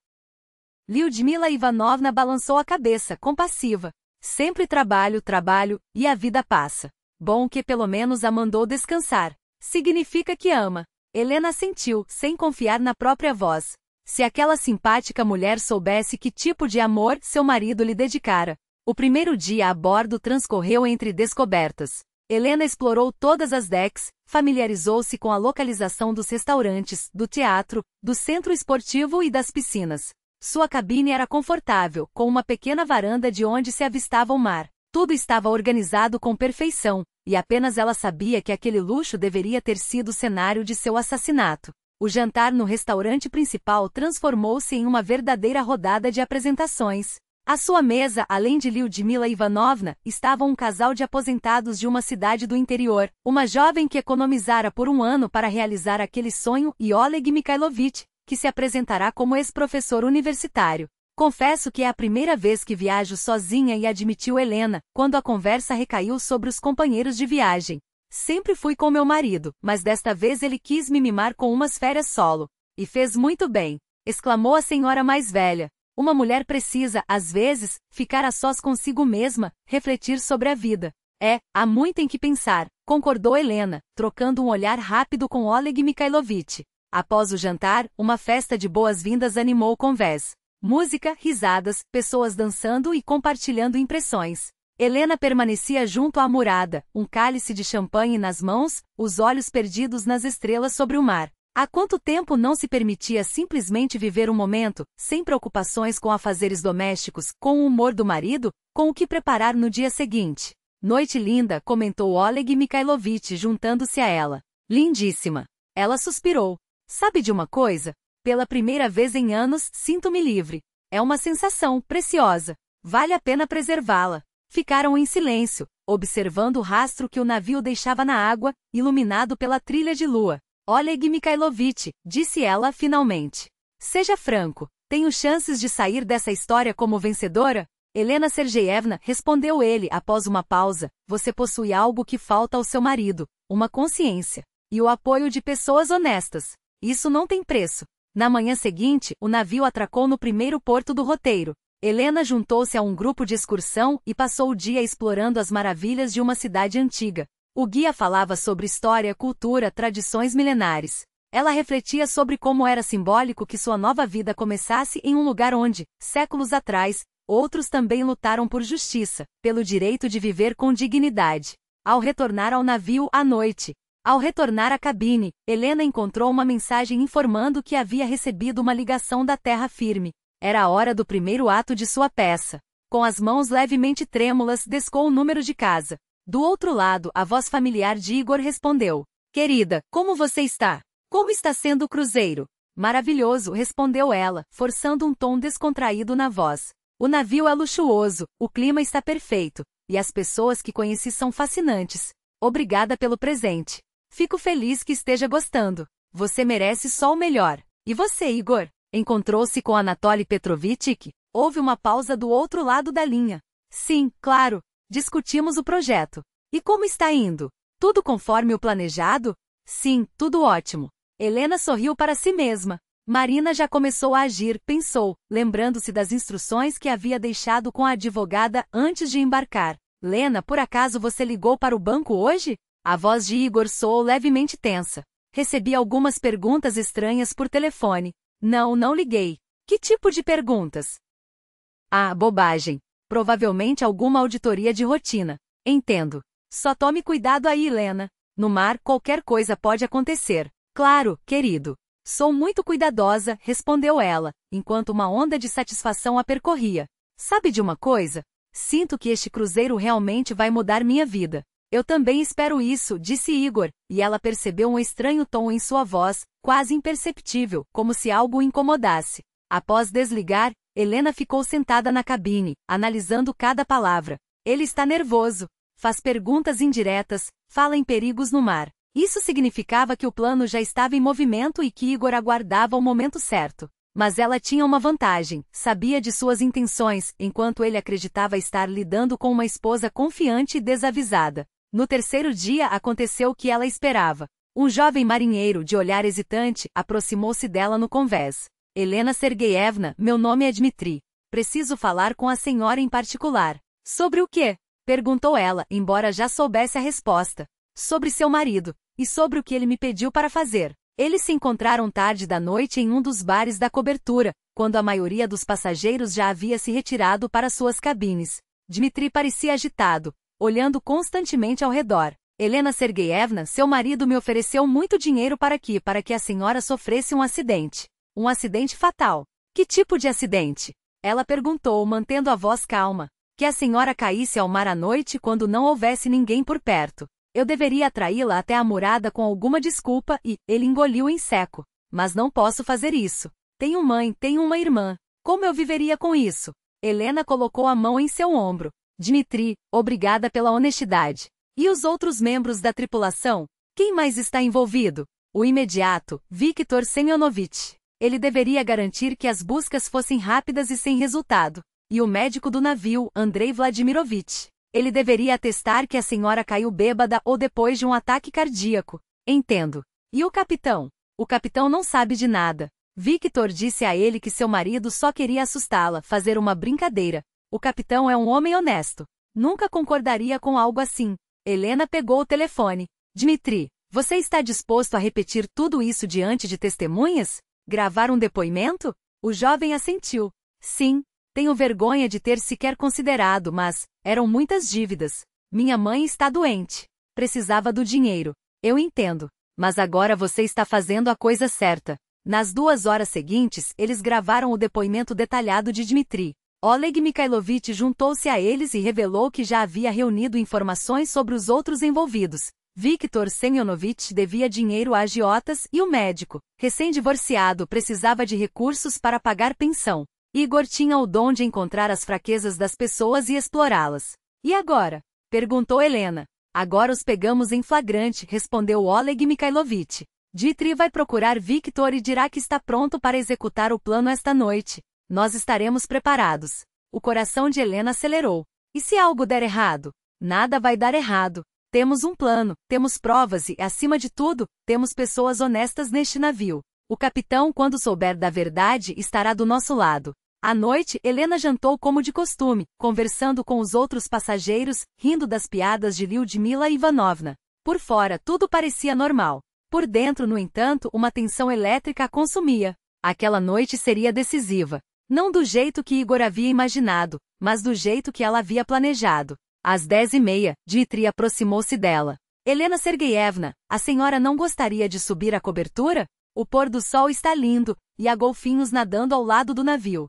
Lyudmila Ivanovna balançou a cabeça, compassiva. Sempre trabalho, trabalho, e a vida passa. Bom que pelo menos a mandou descansar. Significa que ama. Helena assentiu, sem confiar na própria voz. Se aquela simpática mulher soubesse que tipo de amor seu marido lhe dedicara. O primeiro dia a bordo transcorreu entre descobertas. Helena explorou todas as decks, familiarizou-se com a localização dos restaurantes, do teatro, do centro esportivo e das piscinas. Sua cabine era confortável, com uma pequena varanda de onde se avistava o mar. Tudo estava organizado com perfeição, e apenas ela sabia que aquele luxo deveria ter sido o cenário de seu assassinato. O jantar no restaurante principal transformou-se em uma verdadeira rodada de apresentações. À sua mesa, além de Lyudmila Ivanovna, estava um casal de aposentados de uma cidade do interior, uma jovem que economizara por um ano para realizar aquele sonho e Oleg Mikhailovich, que se apresentará como ex-professor universitário. Confesso que é a primeira vez que viajo sozinha e admitiu Helena, quando a conversa recaiu sobre os companheiros de viagem. Sempre fui com meu marido, mas desta vez ele quis me mimar com umas férias solo. E fez muito bem, exclamou a senhora mais velha. Uma mulher precisa, às vezes, ficar a sós consigo mesma, refletir sobre a vida. Há muito em que pensar, concordou Helena, trocando um olhar rápido com Oleg Mikhailovich. Após o jantar, uma festa de boas-vindas animou o convés. Música, risadas, pessoas dançando e compartilhando impressões. Helena permanecia junto à murada, um cálice de champanhe nas mãos, os olhos perdidos nas estrelas sobre o mar. Há quanto tempo não se permitia simplesmente viver um momento, sem preocupações com afazeres domésticos, com o humor do marido, com o que preparar no dia seguinte. Noite linda, comentou Oleg Mikhailovich juntando-se a ela. Lindíssima. Ela suspirou. Sabe de uma coisa? Pela primeira vez em anos, sinto-me livre. É uma sensação preciosa. Vale a pena preservá-la. Ficaram em silêncio, observando o rastro que o navio deixava na água, iluminado pela trilha de lua. Oleg Mikhailovich, disse ela finalmente. Seja franco, tenho chances de sair dessa história como vencedora? Helena Sergeyevna, respondeu ele após uma pausa, você possui algo que falta ao seu marido, uma consciência. E o apoio de pessoas honestas. Isso não tem preço. Na manhã seguinte, o navio atracou no primeiro porto do roteiro. Helena juntou-se a um grupo de excursão e passou o dia explorando as maravilhas de uma cidade antiga. O guia falava sobre história, cultura, tradições milenares. Ela refletia sobre como era simbólico que sua nova vida começasse em um lugar onde, séculos atrás, outros também lutaram por justiça, pelo direito de viver com dignidade. Ao retornar ao navio à noite, Ao retornar à cabine, Helena encontrou uma mensagem informando que havia recebido uma ligação da terra firme. Era a hora do primeiro ato de sua peça. Com as mãos levemente trêmulas, descou o número de casa. Do outro lado, a voz familiar de Igor respondeu. Querida, como você está? Como está sendo o cruzeiro? Maravilhoso, respondeu ela, forçando um tom descontraído na voz. O navio é luxuoso, o clima está perfeito, e as pessoas que conheci são fascinantes. Obrigada pelo presente. Fico feliz que esteja gostando. Você merece só o melhor. E você, Igor? Encontrou-se com Anatoly Petrovitch? Houve uma pausa do outro lado da linha. Sim, claro. Discutimos o projeto. E como está indo? Tudo conforme o planejado? Sim, tudo ótimo. Helena sorriu para si mesma. Marina já começou a agir, pensou, lembrando-se das instruções que havia deixado com a advogada antes de embarcar. Lena, por acaso você ligou para o banco hoje? A voz de Igor soou levemente tensa. Recebi algumas perguntas estranhas por telefone. Não liguei. Que tipo de perguntas? Ah, bobagem. Provavelmente alguma auditoria de rotina. Entendo. Só tome cuidado aí, Lena. No mar, qualquer coisa pode acontecer. Claro, querido. Sou muito cuidadosa, respondeu ela, enquanto uma onda de satisfação a percorria. Sabe de uma coisa? Sinto que este cruzeiro realmente vai mudar minha vida. Eu também espero isso, disse Igor, e ela percebeu um estranho tom em sua voz, quase imperceptível, como se algo o incomodasse. Após desligar, Helena ficou sentada na cabine, analisando cada palavra. Ele está nervoso. Faz perguntas indiretas, fala em perigos no mar. Isso significava que o plano já estava em movimento e que Igor aguardava o momento certo. Mas ela tinha uma vantagem, sabia de suas intenções, enquanto ele acreditava estar lidando com uma esposa confiante e desavisada. No terceiro dia aconteceu o que ela esperava. Um jovem marinheiro de olhar hesitante aproximou-se dela no convés. Helena Sergeyevna, meu nome é Dmitri. Preciso falar com a senhora em particular. Sobre o quê? Perguntou ela, embora já soubesse a resposta. Sobre seu marido, e sobre o que ele me pediu para fazer. Eles se encontraram tarde da noite em um dos bares da cobertura, quando a maioria dos passageiros já havia se retirado para suas cabines. Dmitri parecia agitado, olhando constantemente ao redor. Helena Sergeyevna, seu marido me ofereceu muito dinheiro para que a senhora sofresse um acidente. Um acidente fatal. Que tipo de acidente? Ela perguntou, mantendo a voz calma. Que a senhora caísse ao mar à noite quando não houvesse ninguém por perto. Eu deveria atraí-la até a morada com alguma desculpa e, ele engoliu em seco. Mas não posso fazer isso. Tenho mãe, tenho uma irmã. Como eu viveria com isso? Helena colocou a mão em seu ombro. Dmitri, obrigada pela honestidade. E os outros membros da tripulação? Quem mais está envolvido? O imediato, Viktor Semyonovich. Ele deveria garantir que as buscas fossem rápidas e sem resultado. E o médico do navio, Andrei Vladimirovich. Ele deveria atestar que a senhora caiu bêbada ou depois de um ataque cardíaco. Entendo. E o capitão? O capitão não sabe de nada. Victor disse a ele que seu marido só queria assustá-la, fazer uma brincadeira. O capitão é um homem honesto. Nunca concordaria com algo assim. Helena pegou o telefone. Dmitri, você está disposto a repetir tudo isso diante de testemunhas? Gravar um depoimento? O jovem assentiu. Sim. Tenho vergonha de ter sequer considerado, mas eram muitas dívidas. Minha mãe está doente. Precisava do dinheiro. Eu entendo. Mas agora você está fazendo a coisa certa. Nas 2 horas seguintes, eles gravaram o depoimento detalhado de Dmitri. Oleg Mikhailovich juntou-se a eles e revelou que já havia reunido informações sobre os outros envolvidos. Viktor Semyonovich devia dinheiro a agiotas e o médico, recém-divorciado, precisava de recursos para pagar pensão. Igor tinha o dom de encontrar as fraquezas das pessoas e explorá-las. E agora? Perguntou Helena. Agora os pegamos em flagrante, respondeu Oleg Mikhailovich. Dmitri vai procurar Viktor e dirá que está pronto para executar o plano esta noite. Nós estaremos preparados. O coração de Helena acelerou. E se algo der errado? Nada vai dar errado. Temos um plano, temos provas e, acima de tudo, temos pessoas honestas neste navio. O capitão, quando souber da verdade, estará do nosso lado. À noite, Helena jantou como de costume, conversando com os outros passageiros, rindo das piadas de Lyudmila Ivanovna. Por fora, tudo parecia normal. Por dentro, no entanto, uma tensão elétrica a consumia. Aquela noite seria decisiva. Não do jeito que Igor havia imaginado, mas do jeito que ela havia planejado. Às 10h30, Dmitri aproximou-se dela. Helena Sergeyevna, a senhora não gostaria de subir a cobertura? O pôr do sol está lindo, e há golfinhos nadando ao lado do navio.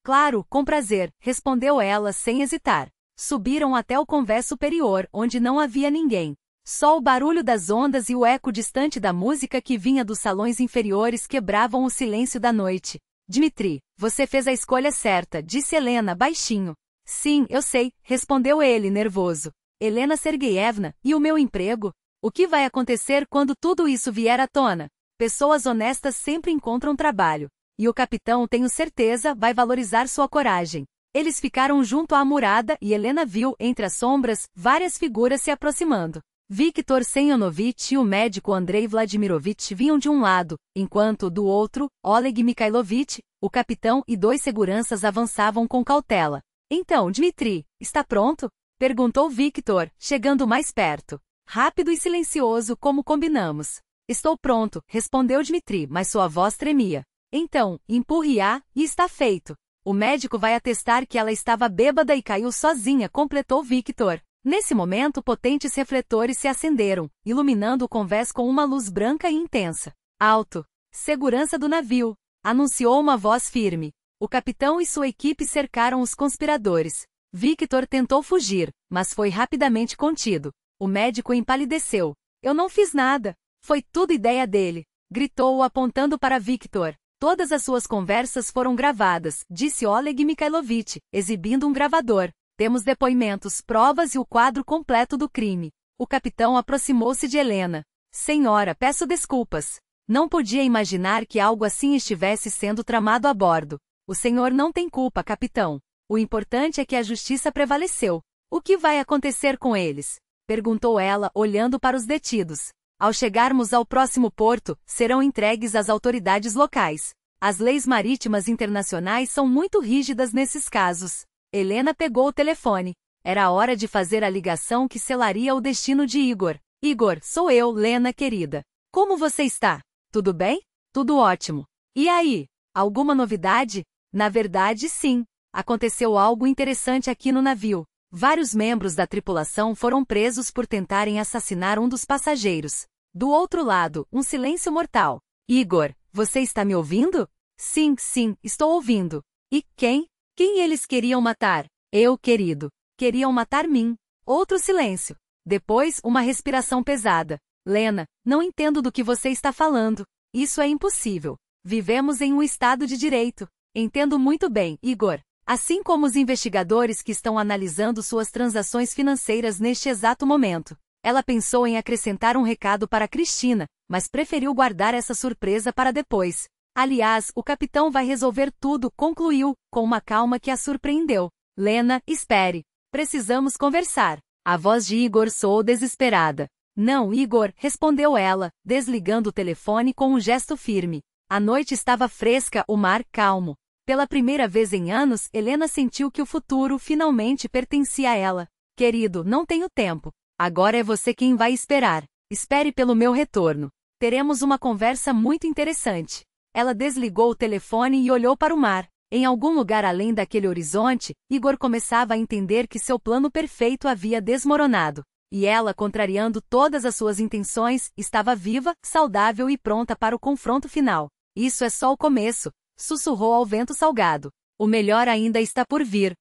Claro, com prazer, respondeu ela sem hesitar. Subiram até o convés superior, onde não havia ninguém. Só o barulho das ondas e o eco distante da música que vinha dos salões inferiores quebravam o silêncio da noite. Dmitri, você fez a escolha certa, disse Helena baixinho. Sim, eu sei, respondeu ele nervoso. Helena Sergeyevna, e o meu emprego? O que vai acontecer quando tudo isso vier à tona? Pessoas honestas sempre encontram trabalho. E o capitão, tenho certeza, vai valorizar sua coragem. Eles ficaram junto à murada e Helena viu, entre as sombras, várias figuras se aproximando. Viktor Semyonovich e o médico Andrei Vladimirovich vinham de um lado, enquanto, do outro, Oleg Mikhailovich, o capitão e 2 seguranças avançavam com cautela. Então, Dmitri, está pronto? Perguntou Viktor, chegando mais perto. Rápido e silencioso como combinamos. Estou pronto, respondeu Dmitri, mas sua voz tremia. Então, empurre-a, e está feito. O médico vai atestar que ela estava bêbada e caiu sozinha, completou Viktor. Nesse momento, potentes refletores se acenderam, iluminando o convés com uma luz branca e intensa. Alto. Segurança do navio, anunciou uma voz firme. O capitão e sua equipe cercaram os conspiradores. Viktor tentou fugir, mas foi rapidamente contido. O médico empalideceu. Eu não fiz nada. Foi tudo ideia dele, gritou apontando para Viktor. Todas as suas conversas foram gravadas, disse Oleg Mikhailovich, exibindo um gravador. Temos depoimentos, provas e o quadro completo do crime. O capitão aproximou-se de Helena. Senhora, peço desculpas. Não podia imaginar que algo assim estivesse sendo tramado a bordo. O senhor não tem culpa, capitão. O importante é que a justiça prevaleceu. O que vai acontecer com eles? Perguntou ela, olhando para os detidos. Ao chegarmos ao próximo porto, serão entregues às autoridades locais. As leis marítimas internacionais são muito rígidas nesses casos. Helena pegou o telefone. Era a hora de fazer a ligação que selaria o destino de Igor. Igor, sou eu, Lena querida. Como você está? Tudo bem? Tudo ótimo. E aí? Alguma novidade? Na verdade, sim. Aconteceu algo interessante aqui no navio. Vários membros da tripulação foram presos por tentarem assassinar um dos passageiros. Do outro lado, um silêncio mortal. Igor, você está me ouvindo? Sim, estou ouvindo. E quem? Quem eles queriam matar? Eu, querido. Queriam matar mim. Outro silêncio. Depois, uma respiração pesada. Lena, não entendo do que você está falando. Isso é impossível. Vivemos em um estado de direito. Entendo muito bem, Igor. Assim como os investigadores que estão analisando suas transações financeiras neste exato momento. Ela pensou em acrescentar um recado para Cristina, mas preferiu guardar essa surpresa para depois. Aliás, o capitão vai resolver tudo, concluiu, com uma calma que a surpreendeu. Lena, espere. Precisamos conversar. A voz de Igor soou desesperada. Não, Igor, respondeu ela, desligando o telefone com um gesto firme. A noite estava fresca, o mar calmo. Pela primeira vez em anos, Helena sentiu que o futuro finalmente pertencia a ela. Querido, não tenho tempo. Agora é você quem vai esperar. Espere pelo meu retorno. Teremos uma conversa muito interessante. Ela desligou o telefone e olhou para o mar. Em algum lugar além daquele horizonte, Igor começava a entender que seu plano perfeito havia desmoronado. E ela, contrariando todas as suas intenções, estava viva, saudável e pronta para o confronto final. Isso é só o começo, sussurrou ao vento salgado. O melhor ainda está por vir.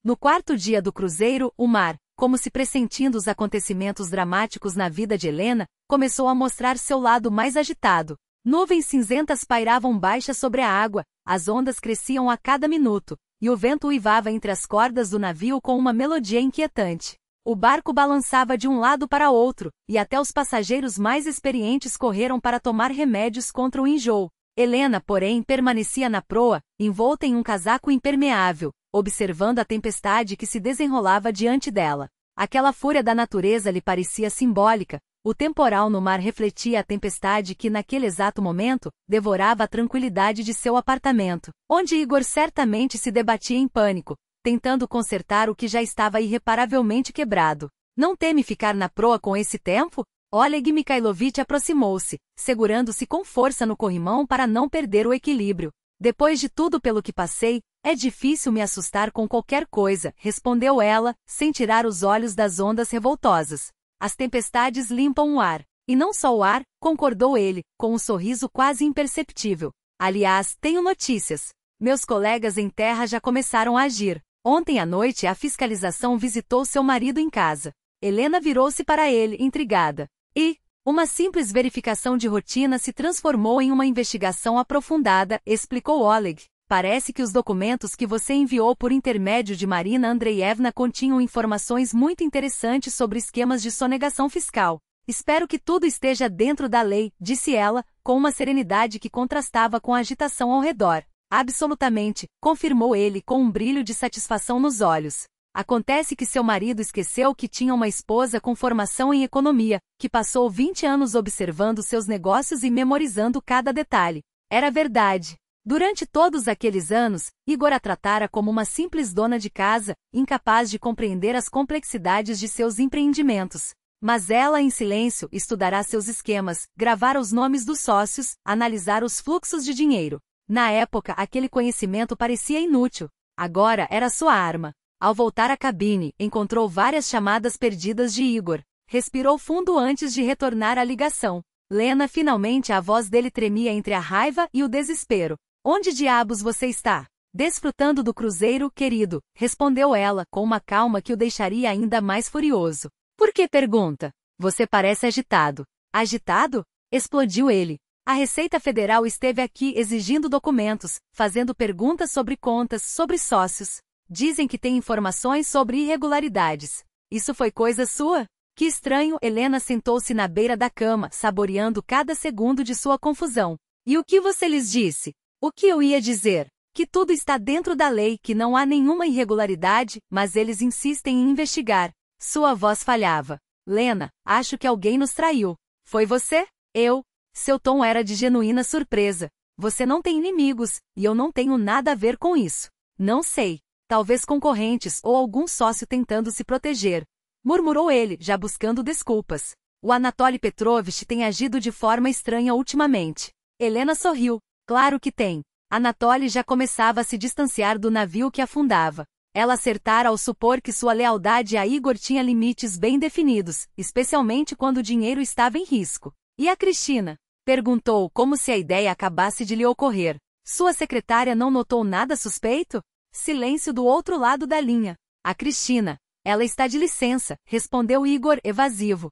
No quarto dia do cruzeiro, o mar, como se pressentindo os acontecimentos dramáticos na vida de Helena, começou a mostrar seu lado mais agitado. Nuvens cinzentas pairavam baixas sobre a água, as ondas cresciam a cada minuto, e o vento uivava entre as cordas do navio com uma melodia inquietante. O barco balançava de um lado para outro, e até os passageiros mais experientes correram para tomar remédios contra o enjoo. Helena, porém, permanecia na proa, envolta em um casaco impermeável, observando a tempestade que se desenrolava diante dela. Aquela fúria da natureza lhe parecia simbólica. O temporal no mar refletia a tempestade que, naquele exato momento, devorava a tranquilidade de seu apartamento, onde Igor certamente se debatia em pânico, tentando consertar o que já estava irreparavelmente quebrado. Não teme ficar na proa com esse tempo? Oleg Mikhailovich aproximou-se, segurando-se com força no corrimão para não perder o equilíbrio. Depois de tudo pelo que passei, é difícil me assustar com qualquer coisa, respondeu ela, sem tirar os olhos das ondas revoltosas. As tempestades limpam o ar. E não só o ar, concordou ele, com um sorriso quase imperceptível. Aliás, tenho notícias. Meus colegas em terra já começaram a agir. Ontem à noite a fiscalização visitou seu marido em casa. Helena virou-se para ele, intrigada. E uma simples verificação de rotina se transformou em uma investigação aprofundada, explicou Oleg. Parece que os documentos que você enviou por intermédio de Marina Andreevna continham informações muito interessantes sobre esquemas de sonegação fiscal. Espero que tudo esteja dentro da lei, disse ela, com uma serenidade que contrastava com a agitação ao redor. Absolutamente, confirmou ele com um brilho de satisfação nos olhos. Acontece que seu marido esqueceu que tinha uma esposa com formação em economia, que passou 20 anos observando seus negócios e memorizando cada detalhe. Era verdade. Durante todos aqueles anos, Igor a tratara como uma simples dona de casa, incapaz de compreender as complexidades de seus empreendimentos. Mas ela, em silêncio, estudará seus esquemas, gravar os nomes dos sócios, analisar os fluxos de dinheiro. Na época, aquele conhecimento parecia inútil. Agora era sua arma. Ao voltar à cabine, encontrou várias chamadas perdidas de Igor. Respirou fundo antes de retornar à ligação. Lena, finalmente a voz dele tremia entre a raiva e o desespero. Onde diabos você está? Desfrutando do cruzeiro, querido, respondeu ela, com uma calma que o deixaria ainda mais furioso. Por que pergunta? Você parece agitado. Agitado? Explodiu ele. A Receita Federal esteve aqui exigindo documentos, fazendo perguntas sobre contas, sobre sócios. Dizem que tem informações sobre irregularidades. Isso foi coisa sua? Que estranho, Helena sentou-se na beira da cama, saboreando cada segundo de sua confusão. E o que você lhes disse? O que eu ia dizer? Que tudo está dentro da lei, que não há nenhuma irregularidade, mas eles insistem em investigar. Sua voz falhava. Lena, acho que alguém nos traiu. Foi você? Eu? Seu tom era de genuína surpresa. Você não tem inimigos, e eu não tenho nada a ver com isso. Não sei. Talvez concorrentes ou algum sócio tentando se proteger. Murmurou ele, já buscando desculpas. O Anatoly Petrovich tem agido de forma estranha ultimamente. Helena sorriu. Claro que tem. Anatoly já começava a se distanciar do navio que afundava. Ela acertara ao supor que sua lealdade a Igor tinha limites bem definidos, especialmente quando o dinheiro estava em risco. E a Cristina? Perguntou, como se a ideia acabasse de lhe ocorrer. Sua secretária não notou nada suspeito? Silêncio do outro lado da linha. A Cristina. Ela está de licença, respondeu Igor, evasivo.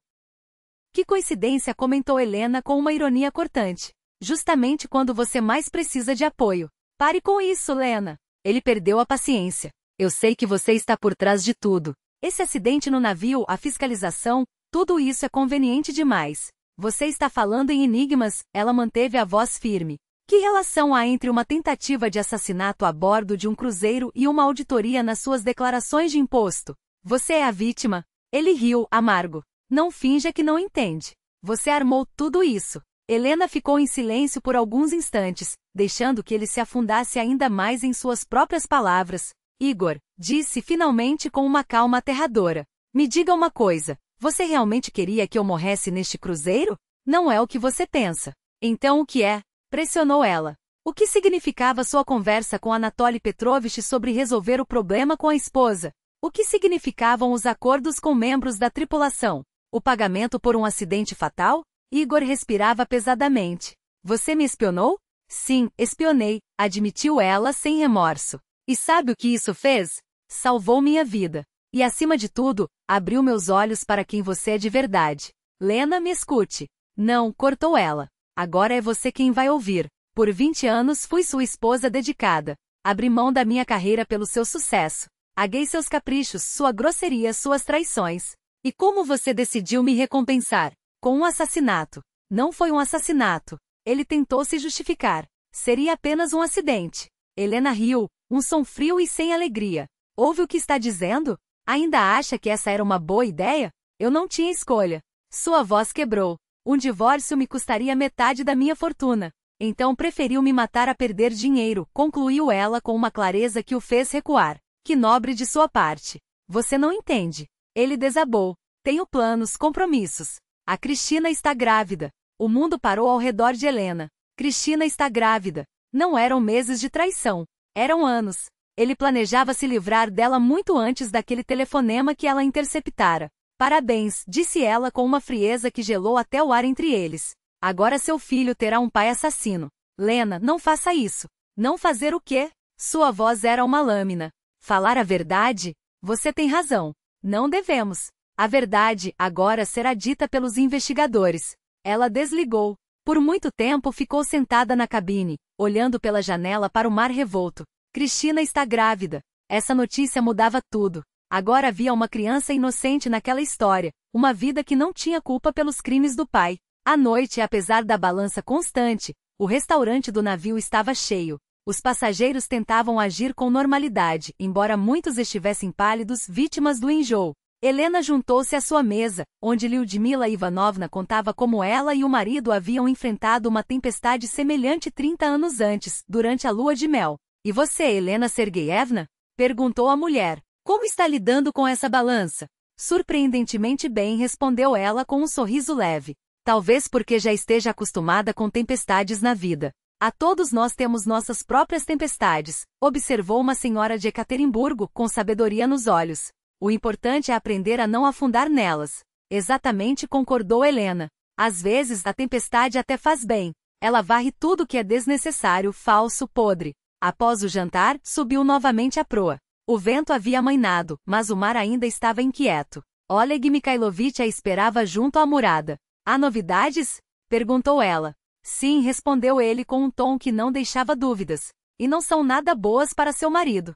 Que coincidência, comentou Helena com uma ironia cortante. Justamente quando você mais precisa de apoio. Pare com isso, Lena. Ele perdeu a paciência. Eu sei que você está por trás de tudo. Esse acidente no navio, a fiscalização, tudo isso é conveniente demais. Você está falando em enigmas, ela manteve a voz firme. Que relação há entre uma tentativa de assassinato a bordo de um cruzeiro e uma auditoria nas suas declarações de imposto? Você é a vítima. Ele riu, amargo. Não finja que não entende. Você armou tudo isso. Helena ficou em silêncio por alguns instantes, deixando que ele se afundasse ainda mais em suas próprias palavras. Igor, disse finalmente com uma calma aterradora. Me diga uma coisa, você realmente queria que eu morresse neste cruzeiro? Não é o que você pensa. Então o que é? Pressionou ela. O que significava sua conversa com Anatoly Petrovich sobre resolver o problema com a esposa? O que significavam os acordos com membros da tripulação? O pagamento por um acidente fatal? Igor respirava pesadamente. Você me espionou? Sim, espionei, admitiu ela sem remorso. E sabe o que isso fez? Salvou minha vida. E acima de tudo, abriu meus olhos para quem você é de verdade. Lena, me escute. Não, cortou ela. Agora é você quem vai ouvir. Por 20 anos fui sua esposa dedicada. Abri mão da minha carreira pelo seu sucesso. Aguei seus caprichos, sua grosseria, suas traições. E como você decidiu me recompensar? Com um assassinato. Não foi um assassinato. Ele tentou se justificar. Seria apenas um acidente. Helena riu, um som frio e sem alegria. Ouve o que está dizendo? Ainda acha que essa era uma boa ideia? Eu não tinha escolha. Sua voz quebrou. Um divórcio me custaria metade da minha fortuna. Então preferiu me matar a perder dinheiro, concluiu ela com uma clareza que o fez recuar. Que nobre de sua parte. Você não entende. Ele desabou. Tenho planos, compromissos. A Cristina está grávida. O mundo parou ao redor de Helena. Cristina está grávida. Não eram meses de traição. Eram anos. Ele planejava se livrar dela muito antes daquele telefonema que ela interceptara. Parabéns, disse ela com uma frieza que gelou até o ar entre eles. Agora seu filho terá um pai assassino. Lena, não faça isso. Não fazer o quê? Sua voz era uma lâmina. Falar a verdade? Você tem razão. Não devemos. A verdade, agora, será dita pelos investigadores. Ela desligou. Por muito tempo ficou sentada na cabine, olhando pela janela para o mar revolto. Cristina está grávida. Essa notícia mudava tudo. Agora havia uma criança inocente naquela história, uma vida que não tinha culpa pelos crimes do pai. À noite, apesar da balança constante, o restaurante do navio estava cheio. Os passageiros tentavam agir com normalidade, embora muitos estivessem pálidos, vítimas do enjoo. Helena juntou-se à sua mesa, onde Lyudmila Ivanovna contava como ela e o marido haviam enfrentado uma tempestade semelhante 30 anos antes, durante a lua de mel. E você, Helena Sergeyevna? Perguntou a mulher. Como está lidando com essa balança? Surpreendentemente bem, respondeu ela com um sorriso leve. Talvez porque já esteja acostumada com tempestades na vida. A todos nós temos nossas próprias tempestades, observou uma senhora de Ekaterimburgo com sabedoria nos olhos. O importante é aprender a não afundar nelas. Exatamente, concordou Helena. Às vezes a tempestade até faz bem. Ela varre tudo que é desnecessário, falso, podre. Após o jantar, subiu novamente à proa. O vento havia amainado, mas o mar ainda estava inquieto. Oleg Mikhailovich a esperava junto à murada. Há novidades? Perguntou ela. Sim, respondeu ele com um tom que não deixava dúvidas. E não são nada boas para seu marido.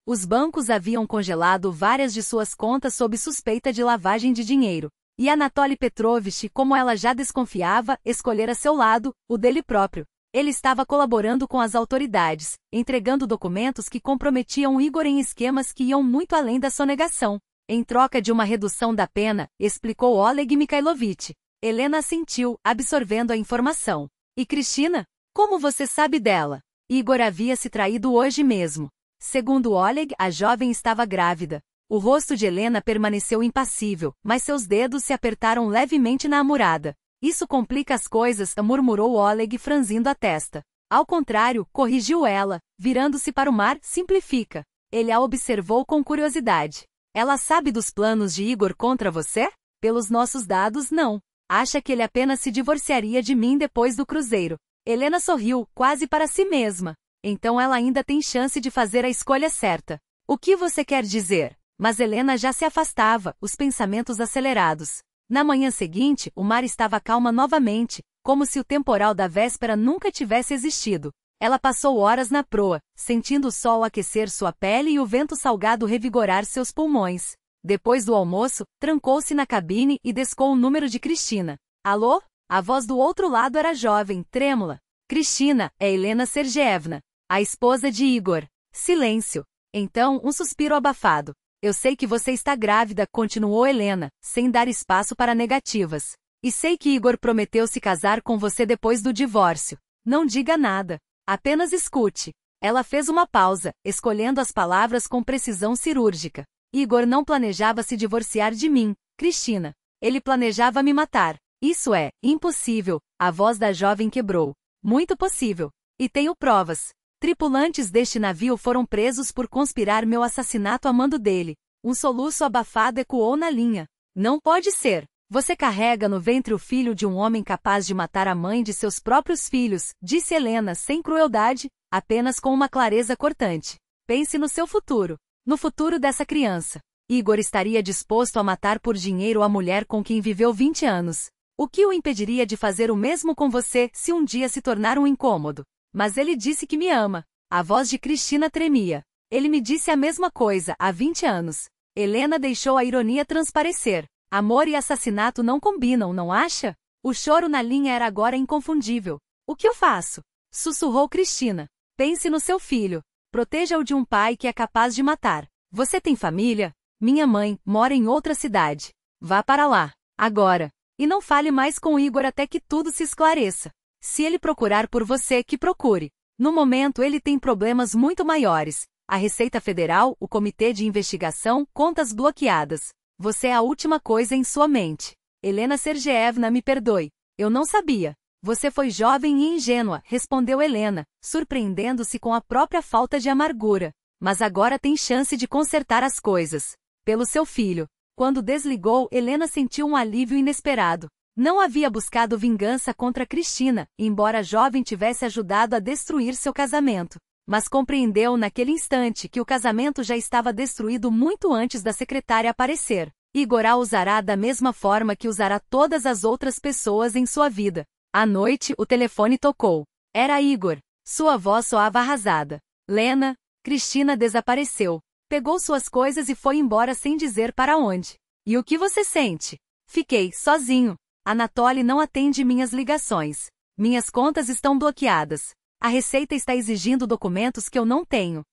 Os bancos haviam congelado várias de suas contas sob suspeita de lavagem de dinheiro. E Anatoly Petrovich, como ela já desconfiava, escolhera seu lado, o dele próprio. Ele estava colaborando com as autoridades, entregando documentos que comprometiam Igor em esquemas que iam muito além da sonegação. Em troca de uma redução da pena, explicou Oleg Mikhailovich. Helena assentiu, absorvendo a informação. E Cristina? Como você sabe dela? Igor havia se traído hoje mesmo. Segundo Oleg, a jovem estava grávida. O rosto de Helena permaneceu impassível, mas seus dedos se apertaram levemente na amurada. Isso complica as coisas, murmurou Oleg franzindo a testa. Ao contrário, corrigiu ela, virando-se para o mar, simplifica. Ele a observou com curiosidade. Ela sabe dos planos de Igor contra você? Pelos nossos dados, não. Acha que ele apenas se divorciaria de mim depois do cruzeiro. Helena sorriu, quase para si mesma. Então ela ainda tem chance de fazer a escolha certa. O que você quer dizer? Mas Helena já se afastava, os pensamentos acelerados. Na manhã seguinte, o mar estava calma novamente, como se o temporal da véspera nunca tivesse existido. Ela passou horas na proa, sentindo o sol aquecer sua pele e o vento salgado revigorar seus pulmões. Depois do almoço, trancou-se na cabine e descou o número de Cristina. Alô? A voz do outro lado era jovem, trêmula. Cristina, é Helena Sergeyevna, a esposa de Igor. Silêncio. Então, um suspiro abafado. Eu sei que você está grávida, continuou Helena, sem dar espaço para negativas. E sei que Igor prometeu se casar com você depois do divórcio. Não diga nada. Apenas escute. Ela fez uma pausa, escolhendo as palavras com precisão cirúrgica. Igor não planejava se divorciar de mim, Cristina. Ele planejava me matar. Isso é impossível. A voz da jovem quebrou. Muito possível. E tenho provas. Tripulantes deste navio foram presos por conspirar meu assassinato a mando dele. Um soluço abafado ecoou na linha. Não pode ser. Você carrega no ventre o filho de um homem capaz de matar a mãe de seus próprios filhos, disse Helena sem crueldade, apenas com uma clareza cortante. Pense no seu futuro. No futuro dessa criança. Igor estaria disposto a matar por dinheiro a mulher com quem viveu 20 anos. O que o impediria de fazer o mesmo com você se um dia se tornar um incômodo? Mas ele disse que me ama. A voz de Cristina tremia. Ele me disse a mesma coisa há 20 anos. Helena deixou a ironia transparecer. Amor e assassinato não combinam, não acha? O choro na linha era agora inconfundível. O que eu faço? Sussurrou Cristina. Pense no seu filho. Proteja-o de um pai que é capaz de matar. Você tem família? Minha mãe mora em outra cidade. Vá para lá. Agora. E não fale mais com Igor até que tudo se esclareça. Se ele procurar por você, que procure. No momento ele tem problemas muito maiores. A Receita Federal, o Comitê de Investigação, contas bloqueadas. Você é a última coisa em sua mente. Helena Sergeyevna, me perdoe. Eu não sabia. Você foi jovem e ingênua, respondeu Helena, surpreendendo-se com a própria falta de amargura. Mas agora tem chance de consertar as coisas. Pelo seu filho. Quando desligou, Helena sentiu um alívio inesperado. Não havia buscado vingança contra Cristina, embora a jovem tivesse ajudado a destruir seu casamento. Mas compreendeu naquele instante que o casamento já estava destruído muito antes da secretária aparecer. Igor a usará da mesma forma que usará todas as outras pessoas em sua vida. À noite, o telefone tocou. Era Igor. Sua voz soava arrasada. Lena, Cristina desapareceu. Pegou suas coisas e foi embora sem dizer para onde. E o que você sente? Fiquei sozinho. Anatoly não atende minhas ligações. Minhas contas estão bloqueadas. A Receita está exigindo documentos que eu não tenho.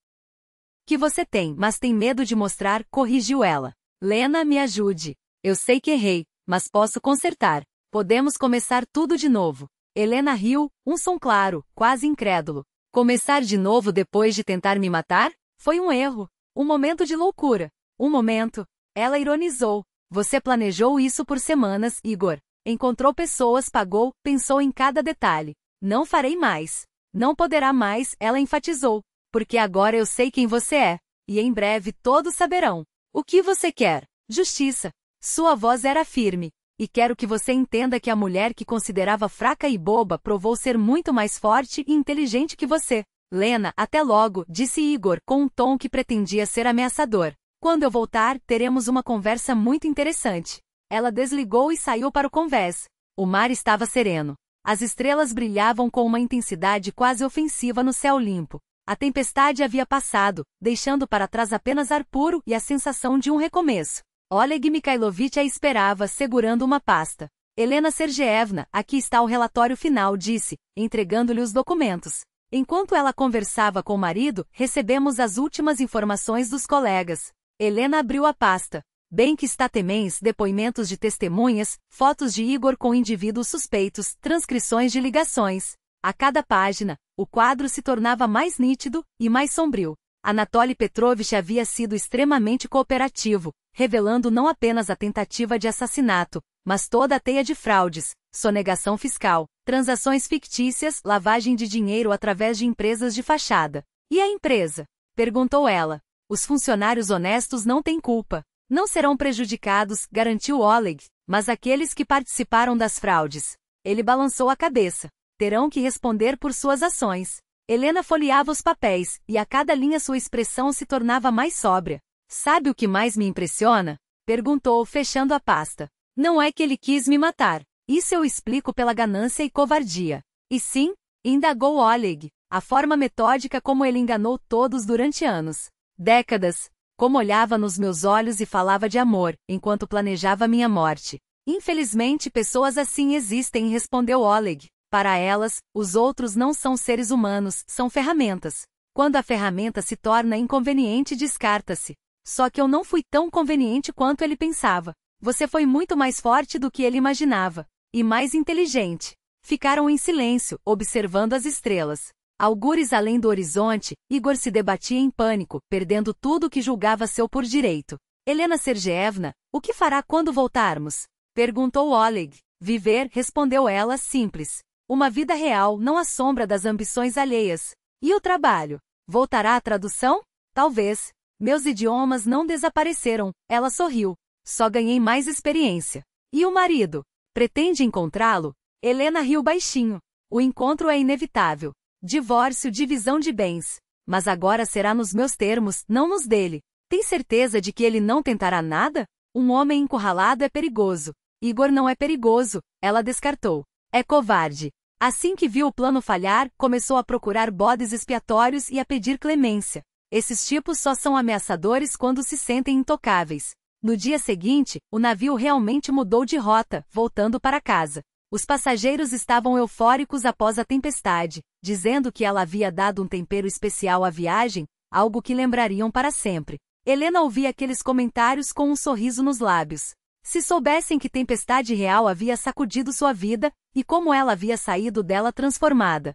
Que você tem, mas tem medo de mostrar, corrigiu ela. Lena, me ajude. Eu sei que errei, mas posso consertar. Podemos começar tudo de novo. Helena riu, um som claro, quase incrédulo. Começar de novo depois de tentar me matar? Foi um erro. Um momento de loucura. Um momento. Ela ironizou. Você planejou isso por semanas, Igor. Encontrou pessoas, pagou, pensou em cada detalhe. Não farei mais. Não poderá mais, ela enfatizou. Porque agora eu sei quem você é. E em breve todos saberão. O que você quer? Justiça. Sua voz era firme. E quero que você entenda que a mulher que considerava fraca e boba provou ser muito mais forte e inteligente que você. Lena, até logo, disse Igor com um tom que pretendia ser ameaçador. Quando eu voltar, teremos uma conversa muito interessante. Ela desligou e saiu para o convés. O mar estava sereno. As estrelas brilhavam com uma intensidade quase ofensiva no céu limpo. A tempestade havia passado, deixando para trás apenas ar puro e a sensação de um recomeço. Oleg Mikhailovich a esperava, segurando uma pasta. Helena Sergeevna, aqui está o relatório final, disse, entregando-lhe os documentos. Enquanto ela conversava com o marido, recebemos as últimas informações dos colegas. Helena abriu a pasta. Bem que está temens, depoimentos de testemunhas, fotos de Igor com indivíduos suspeitos, transcrições de ligações. A cada página, o quadro se tornava mais nítido e mais sombrio. Anatoly Petrovich havia sido extremamente cooperativo, revelando não apenas a tentativa de assassinato, mas toda a teia de fraudes, sonegação fiscal, transações fictícias, lavagem de dinheiro através de empresas de fachada. E a empresa? Perguntou ela. Os funcionários honestos não têm culpa. Não serão prejudicados, garantiu Oleg, mas aqueles que participaram das fraudes. Ele balançou a cabeça. Terão que responder por suas ações. Helena folheava os papéis, e a cada linha sua expressão se tornava mais sóbria. Sabe o que mais me impressiona? Perguntou, fechando a pasta. Não é que ele quis me matar. Isso eu explico pela ganância e covardia. E sim, indagou Oleg, a forma metódica como ele enganou todos durante anos. Décadas. Como olhava nos meus olhos e falava de amor, enquanto planejava minha morte. Infelizmente pessoas assim existem, respondeu Oleg. Para elas, os outros não são seres humanos, são ferramentas. Quando a ferramenta se torna inconveniente, descarta-se. Só que eu não fui tão conveniente quanto ele pensava. Você foi muito mais forte do que ele imaginava. E mais inteligente. Ficaram em silêncio, observando as estrelas. Algures além do horizonte, Igor se debatia em pânico, perdendo tudo o que julgava seu por direito. Helena Sergeevna, o que fará quando voltarmos? Perguntou Oleg. Viver, respondeu ela, simples. Uma vida real, não à sombra das ambições alheias. E o trabalho? Voltará à tradução? Talvez. Meus idiomas não desapareceram, ela sorriu. Só ganhei mais experiência. E o marido? Pretende encontrá-lo? Helena riu baixinho. O encontro é inevitável. Divórcio, divisão de bens. Mas agora será nos meus termos, não nos dele. Tem certeza de que ele não tentará nada? Um homem encurralado é perigoso. Igor não é perigoso, ela descartou. É covarde. Assim que viu o plano falhar, começou a procurar bodes expiatórios e a pedir clemência. Esses tipos só são ameaçadores quando se sentem intocáveis. No dia seguinte, o navio realmente mudou de rota, voltando para casa. Os passageiros estavam eufóricos após a tempestade, dizendo que ela havia dado um tempero especial à viagem, algo que lembrariam para sempre. Helena ouvia aqueles comentários com um sorriso nos lábios. Se soubessem que tempestade real havia sacudido sua vida, e como ela havia saído dela transformada.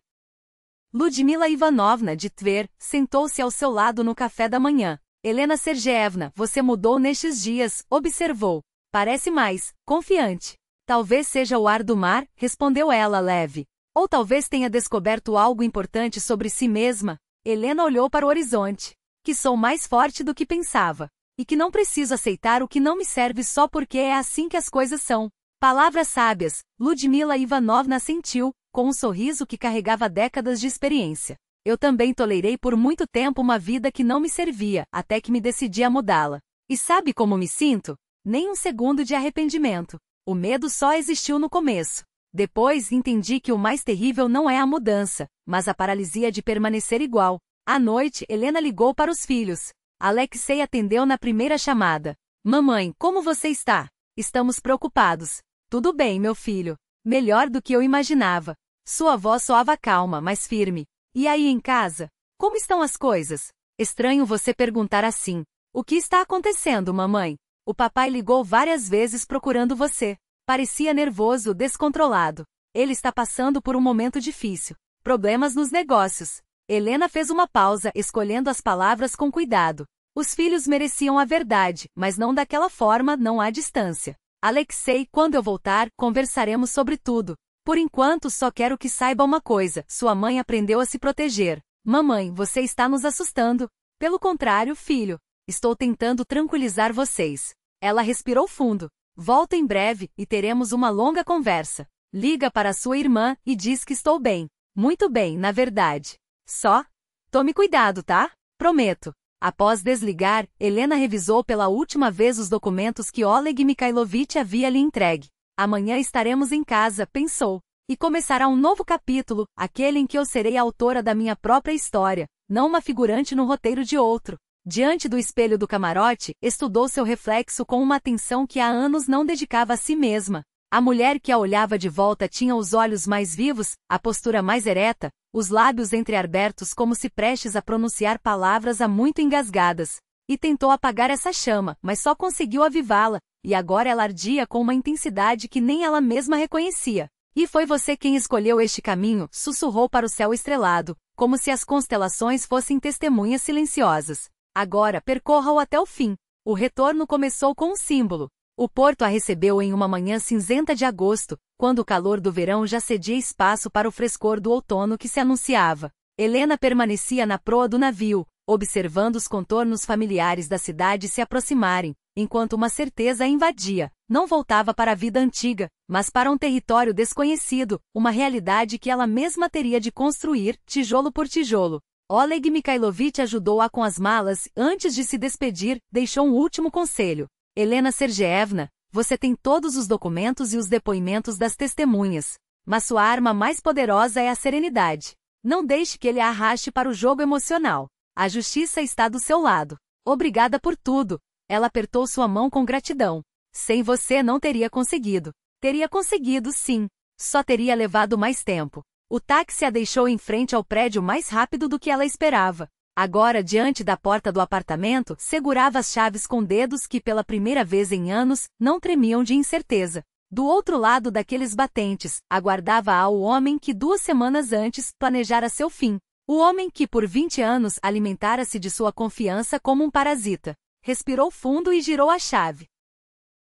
Ludmila Ivanovna de Tver sentou-se ao seu lado no café da manhã. Helena Sergeevna, você mudou nestes dias, observou. Parece mais confiante. Talvez seja o ar do mar, respondeu ela leve. Ou talvez tenha descoberto algo importante sobre si mesma. Helena olhou para o horizonte. Que sou mais forte do que pensava. e que não preciso aceitar o que não me serve só porque é assim que as coisas são. Palavras sábias, Ludmila Ivanovna sentiu, com um sorriso que carregava décadas de experiência. Eu também tolerei por muito tempo uma vida que não me servia, até que me decidi a mudá-la. E sabe como me sinto? Nem um segundo de arrependimento. O medo só existiu no começo. Depois entendi que o mais terrível não é a mudança, mas a paralisia de permanecer igual. À noite, Helena ligou para os filhos. Alexei atendeu na primeira chamada. Mamãe, como você está? Estamos preocupados. Tudo bem, meu filho. Melhor do que eu imaginava. Sua voz soava calma, mas firme. E aí em casa? Como estão as coisas? Estranho você perguntar assim. O que está acontecendo, mamãe? O papai ligou várias vezes procurando você. Parecia nervoso, descontrolado. Ele está passando por um momento difícil. Problemas nos negócios. Helena fez uma pausa, escolhendo as palavras com cuidado. Os filhos mereciam a verdade, mas não daquela forma, não há distância. Alexei, quando eu voltar, conversaremos sobre tudo. Por enquanto, só quero que saiba uma coisa: sua mãe aprendeu a se proteger. Mamãe, você está nos assustando. Pelo contrário, filho. Estou tentando tranquilizar vocês. Ela respirou fundo. Volto em breve, e teremos uma longa conversa. Liga para sua irmã, e diz que estou bem. Muito bem, na verdade. Só? Tome cuidado, tá? Prometo. Após desligar, Helena revisou pela última vez os documentos que Oleg Mikhailovich havia lhe entregue. Amanhã estaremos em casa, pensou. E começará um novo capítulo, aquele em que eu serei a autora da minha própria história, não uma figurante no roteiro de outro. Diante do espelho do camarote, estudou seu reflexo com uma atenção que há anos não dedicava a si mesma. A mulher que a olhava de volta tinha os olhos mais vivos, a postura mais ereta, os lábios entreabertos como se prestes a pronunciar palavras há muito engasgadas. E tentou apagar essa chama, mas só conseguiu avivá-la, e agora ela ardia com uma intensidade que nem ela mesma reconhecia. E foi você quem escolheu este caminho, sussurrou para o céu estrelado, como se as constelações fossem testemunhas silenciosas. Agora, percorra-o até o fim. O retorno começou com um símbolo. O porto a recebeu em uma manhã cinzenta de agosto, quando o calor do verão já cedia espaço para o frescor do outono que se anunciava. Helena permanecia na proa do navio, observando os contornos familiares da cidade se aproximarem, enquanto uma certeza a invadia. Não voltava para a vida antiga, mas para um território desconhecido, uma realidade que ela mesma teria de construir, tijolo por tijolo. Oleg Mikhailovich ajudou-a com as malas, antes de se despedir, deixou um último conselho. Helena Sergeevna, você tem todos os documentos e os depoimentos das testemunhas, mas sua arma mais poderosa é a serenidade. Não deixe que ele a arraste para o jogo emocional. A justiça está do seu lado. Obrigada por tudo. Ela apertou sua mão com gratidão. Sem você não teria conseguido. Teria conseguido, sim. Só teria levado mais tempo. O táxi a deixou em frente ao prédio mais rápido do que ela esperava. Agora, diante da porta do apartamento, segurava as chaves com dedos que, pela primeira vez em anos, não tremiam de incerteza. Do outro lado daqueles batentes, aguardava-a o homem que 2 semanas antes planejara seu fim. O homem que, por 20 anos, alimentara-se de sua confiança como um parasita. Respirou fundo e girou a chave.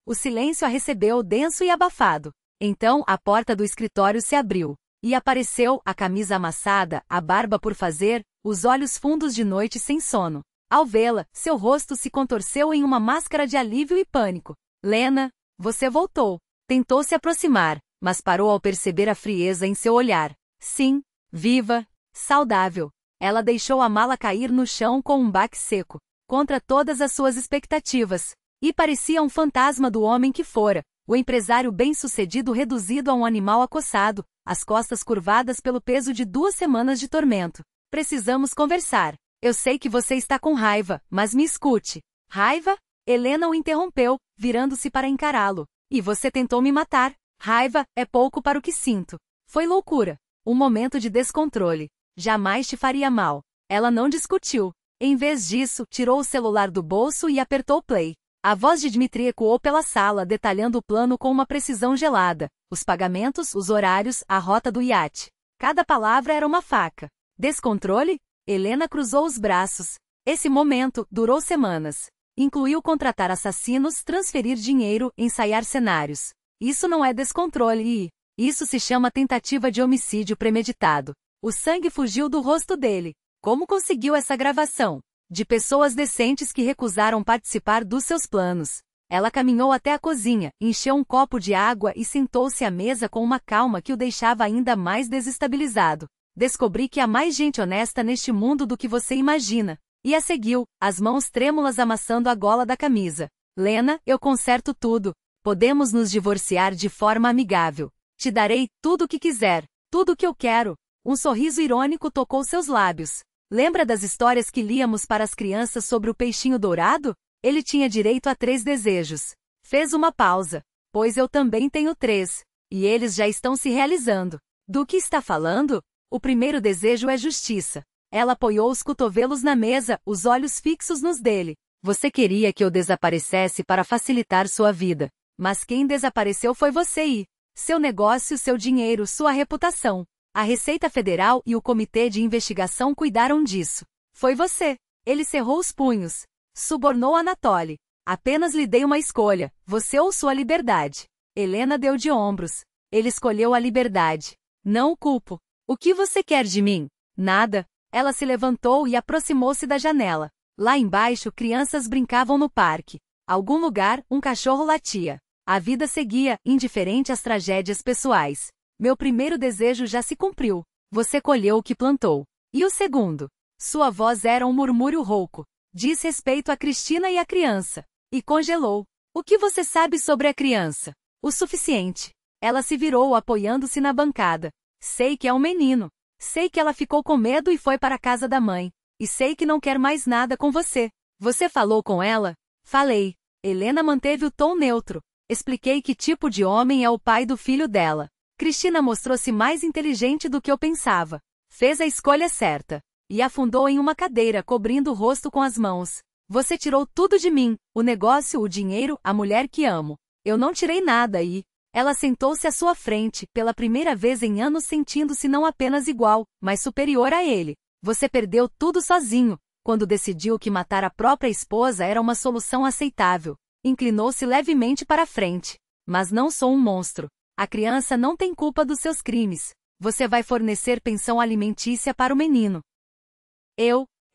O silêncio a recebeu denso e abafado. Então, a porta do escritório se abriu. E apareceu, a camisa amassada, a barba por fazer, os olhos fundos de noite sem sono. Ao vê-la, seu rosto se contorceu em uma máscara de alívio e pânico. Lena, você voltou. Tentou se aproximar, mas parou ao perceber a frieza em seu olhar. Sim, viva, saudável. Ela deixou a mala cair no chão com um baque seco, contra todas as suas expectativas. E parecia um fantasma do homem que fora, o empresário bem-sucedido reduzido a um animal acossado, as costas curvadas pelo peso de 2 semanas de tormento. Precisamos conversar. Eu sei que você está com raiva, mas me escute. Raiva? Helena o interrompeu, virando-se para encará-lo. E você tentou me matar. Raiva é pouco para o que sinto. Foi loucura. Um momento de descontrole. Jamais te faria mal. Ela não discutiu. Em vez disso, tirou o celular do bolso e apertou play. A voz de Dmitri ecoou pela sala, detalhando o plano com uma precisão gelada. Os pagamentos, os horários, a rota do iate. Cada palavra era uma faca. Descontrole? Helena cruzou os braços. Esse momento durou semanas. Incluiu contratar assassinos, transferir dinheiro, ensaiar cenários. Isso não é descontrole e... isso se chama tentativa de homicídio premeditado. O sangue fugiu do rosto dele. Como conseguiu essa gravação? De pessoas decentes que recusaram participar dos seus planos. Ela caminhou até a cozinha, encheu um copo de água e sentou-se à mesa com uma calma que o deixava ainda mais desestabilizado. Descobri que há mais gente honesta neste mundo do que você imagina. E a seguiu, as mãos trêmulas amassando a gola da camisa. Lena, eu conserto tudo. Podemos nos divorciar de forma amigável. Te darei tudo o que quiser, tudo o que eu quero. Um sorriso irônico tocou seus lábios. Lembra das histórias que líamos para as crianças sobre o peixinho dourado? Ele tinha direito a 3 desejos. Fez uma pausa. Pois eu também tenho 3. E eles já estão se realizando. Do que está falando? O primeiro desejo é justiça. Ela apoiou os cotovelos na mesa, os olhos fixos nos dele. Você queria que eu desaparecesse para facilitar sua vida. Mas quem desapareceu foi você e seu negócio, seu dinheiro, sua reputação. A Receita Federal e o Comitê de Investigação cuidaram disso. Foi você. Ele cerrou os punhos. Subornou Anatoly. Apenas lhe dei uma escolha, você ou sua liberdade. Helena deu de ombros. Ele escolheu a liberdade. Não o culpo. O que você quer de mim? Nada. Ela se levantou e aproximou-se da janela. Lá embaixo, crianças brincavam no parque. Algum lugar, um cachorro latia. A vida seguia, indiferente às tragédias pessoais. Meu primeiro desejo já se cumpriu. Você colheu o que plantou. E o segundo? Sua voz era um murmúrio rouco. Diz respeito a Cristina e a criança. E congelou. O que você sabe sobre a criança? O suficiente. Ela se virou apoiando-se na bancada. Sei que é um menino. Sei que ela ficou com medo e foi para a casa da mãe. E sei que não quer mais nada com você. Você falou com ela? Falei. Helena manteve o tom neutro. Expliquei que tipo de homem é o pai do filho dela. Cristina mostrou-se mais inteligente do que eu pensava. Fez a escolha certa. E afundou em uma cadeira, cobrindo o rosto com as mãos. Você tirou tudo de mim, o negócio, o dinheiro, a mulher que amo. Eu não tirei nada e... Ela sentou-se à sua frente, pela primeira vez em anos sentindo-se não apenas igual, mas superior a ele. Você perdeu tudo sozinho, quando decidiu que matar a própria esposa era uma solução aceitável. Inclinou-se levemente para a frente. Mas não sou um monstro. A criança não tem culpa dos seus crimes. Você vai fornecer pensão alimentícia para o menino.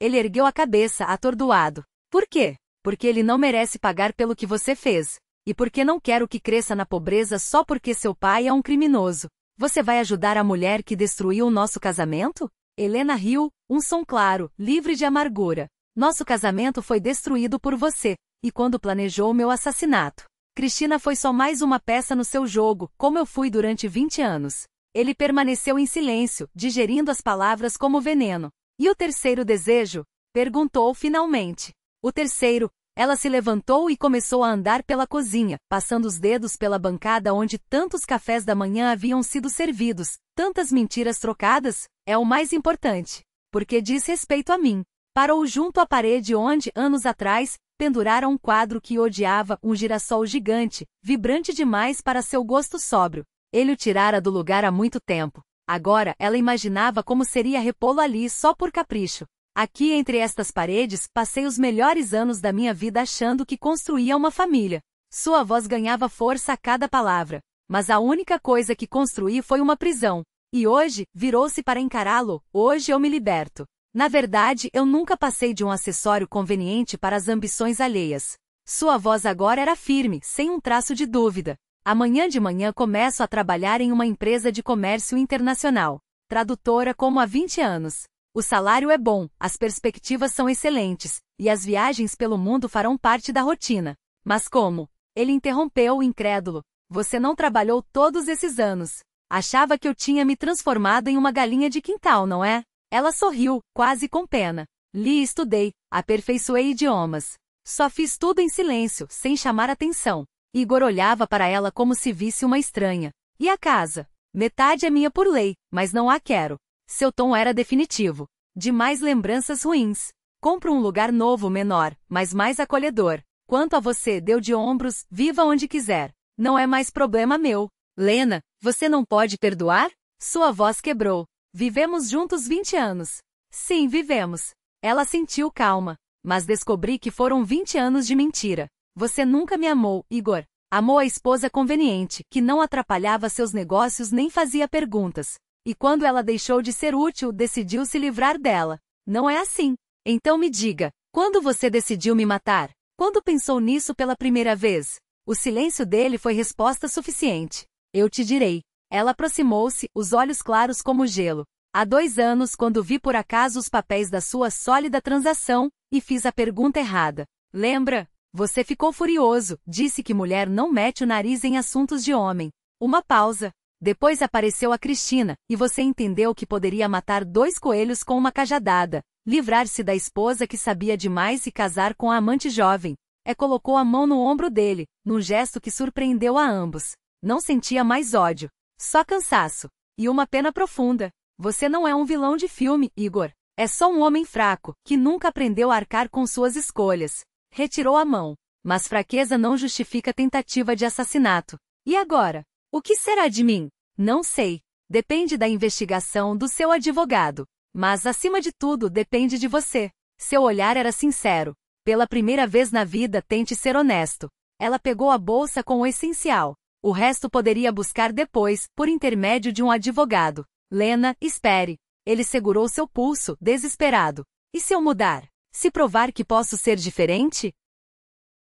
Ele ergueu a cabeça, atordoado. Por quê? Porque ele não merece pagar pelo que você fez. E porque não quero que cresça na pobreza só porque seu pai é um criminoso. Você vai ajudar a mulher que destruiu o nosso casamento? Helena riu, um som claro, livre de amargura. Nosso casamento foi destruído por você, e quando planejou meu assassinato. Cristina foi só mais uma peça no seu jogo, como eu fui durante 20 anos. Ele permaneceu em silêncio, digerindo as palavras como veneno. E o terceiro desejo? Perguntou finalmente. O terceiro. Ela se levantou e começou a andar pela cozinha, passando os dedos pela bancada onde tantos cafés da manhã haviam sido servidos, tantas mentiras trocadas, é o mais importante. Porque diz respeito a mim. Parou junto à parede onde, anos atrás, penduraram um quadro que odiava, um girassol gigante, vibrante demais para seu gosto sóbrio. Ele o tirara do lugar há muito tempo. Agora, ela imaginava como seria repô-lo ali só por capricho. Aqui entre estas paredes, passei os melhores anos da minha vida achando que construía uma família. Sua voz ganhava força a cada palavra. Mas a única coisa que construí foi uma prisão. E hoje, virou-se para encará-lo, hoje eu me liberto. Na verdade, eu nunca passei de um acessório conveniente para as ambições alheias. Sua voz agora era firme, sem um traço de dúvida. Amanhã de manhã começo a trabalhar em uma empresa de comércio internacional. Tradutora como há 20 anos. O salário é bom, as perspectivas são excelentes, e as viagens pelo mundo farão parte da rotina. Mas como? Ele interrompeu, incrédulo. Você não trabalhou todos esses anos. Achava que eu tinha me transformado em uma galinha de quintal, não é? Ela sorriu, quase com pena. Li e estudei, aperfeiçoei idiomas. Só fiz tudo em silêncio, sem chamar atenção. Igor olhava para ela como se visse uma estranha. E a casa? Metade é minha por lei, mas não a quero. Seu tom era definitivo. Demais lembranças ruins. Compro um lugar novo, menor, mas mais acolhedor. Quanto a você, deu de ombros, viva onde quiser. Não é mais problema meu. Lena, você não pode perdoar? Sua voz quebrou. Vivemos juntos 20 anos. Sim, vivemos. Ela sentiu calma. Mas descobri que foram 20 anos de mentira. Você nunca me amou, Igor. Amou a esposa conveniente, que não atrapalhava seus negócios nem fazia perguntas. E quando ela deixou de ser útil, decidiu se livrar dela. Não é assim. Então me diga, Quando você decidiu me matar? Quando pensou nisso pela primeira vez? O silêncio dele foi resposta suficiente. Eu te direi. Ela aproximou-se, os olhos claros como gelo. Há 2 anos, quando vi por acaso os papéis da sua sólida transação, e fiz a pergunta errada. Lembra? Você ficou furioso, disse que mulher não mete o nariz em assuntos de homem. Uma pausa. Depois apareceu a Cristina, e você entendeu que poderia matar 2 coelhos com uma cajadada, livrar-se da esposa que sabia demais e casar com a amante jovem. Colocou a mão no ombro dele, num gesto que surpreendeu a ambos. Não sentia mais ódio. Só cansaço. E uma pena profunda. Você não é um vilão de filme, Igor. É só um homem fraco, que nunca aprendeu a arcar com suas escolhas. Retirou a mão. Mas fraqueza não justifica tentativa de assassinato. E agora? O que será de mim? Não sei. Depende da investigação do seu advogado. Mas, acima de tudo, depende de você. Seu olhar era sincero. Pela primeira vez na vida, tente ser honesto. Ela pegou a bolsa com o essencial. O resto poderia buscar depois, por intermédio de um advogado. Lena, espere. Ele segurou seu pulso, desesperado. E se eu mudar? Se provar que posso ser diferente?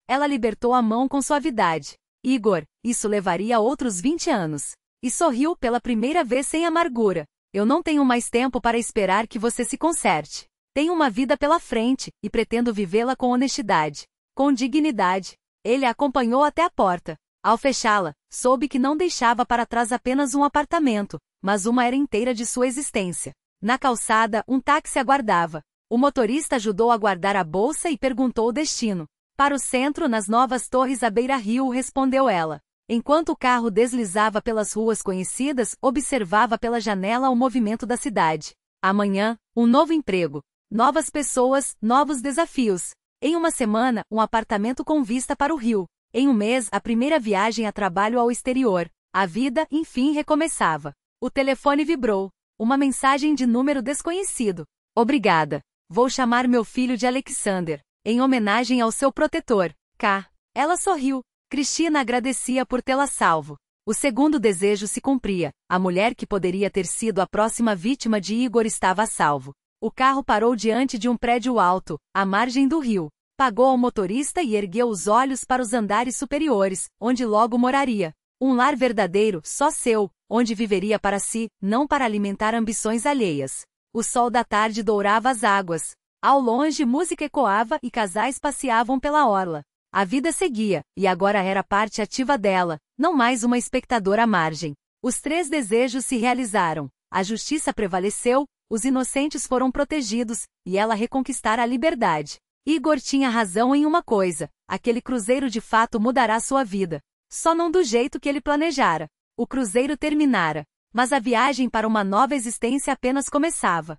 Ela libertou a mão com suavidade. Igor, isso levaria outros 20 anos. E sorriu pela primeira vez sem amargura. Eu não tenho mais tempo para esperar que você se conserte. Tenho uma vida pela frente, e pretendo vivê-la com honestidade. Com dignidade. Ele a acompanhou até a porta. Ao fechá-la, soube que não deixava para trás apenas um apartamento, mas uma era inteira de sua existência. Na calçada, um táxi aguardava. O motorista ajudou a guardar a bolsa e perguntou o destino. Para o centro, nas novas torres à beira-rio, respondeu ela. Enquanto o carro deslizava pelas ruas conhecidas, observava pela janela o movimento da cidade. Amanhã, um novo emprego. Novas pessoas, novos desafios. Em uma semana, um apartamento com vista para o rio. Em um mês, a primeira viagem a trabalho ao exterior. A vida, enfim, recomeçava. O telefone vibrou. Uma mensagem de número desconhecido. Obrigada. Vou chamar meu filho de Alexander, em homenagem ao seu protetor. K. Ela sorriu. Cristina agradecia por tê-la salvo. O segundo desejo se cumpria. A mulher que poderia ter sido a próxima vítima de Igor estava a salvo. O carro parou diante de um prédio alto, à margem do rio. Pagou ao motorista e ergueu os olhos para os andares superiores, onde logo moraria. Um lar verdadeiro, só seu, onde viveria para si, não para alimentar ambições alheias. O sol da tarde dourava as águas. Ao longe, música ecoava e casais passeavam pela orla. A vida seguia, e agora era parte ativa dela, não mais uma espectadora à margem. Os 3 desejos se realizaram. A justiça prevaleceu, os inocentes foram protegidos, e ela reconquistara a liberdade. Igor tinha razão em uma coisa: aquele cruzeiro de fato mudará sua vida. Só não do jeito que ele planejara. O cruzeiro terminara, mas a viagem para uma nova existência apenas começava.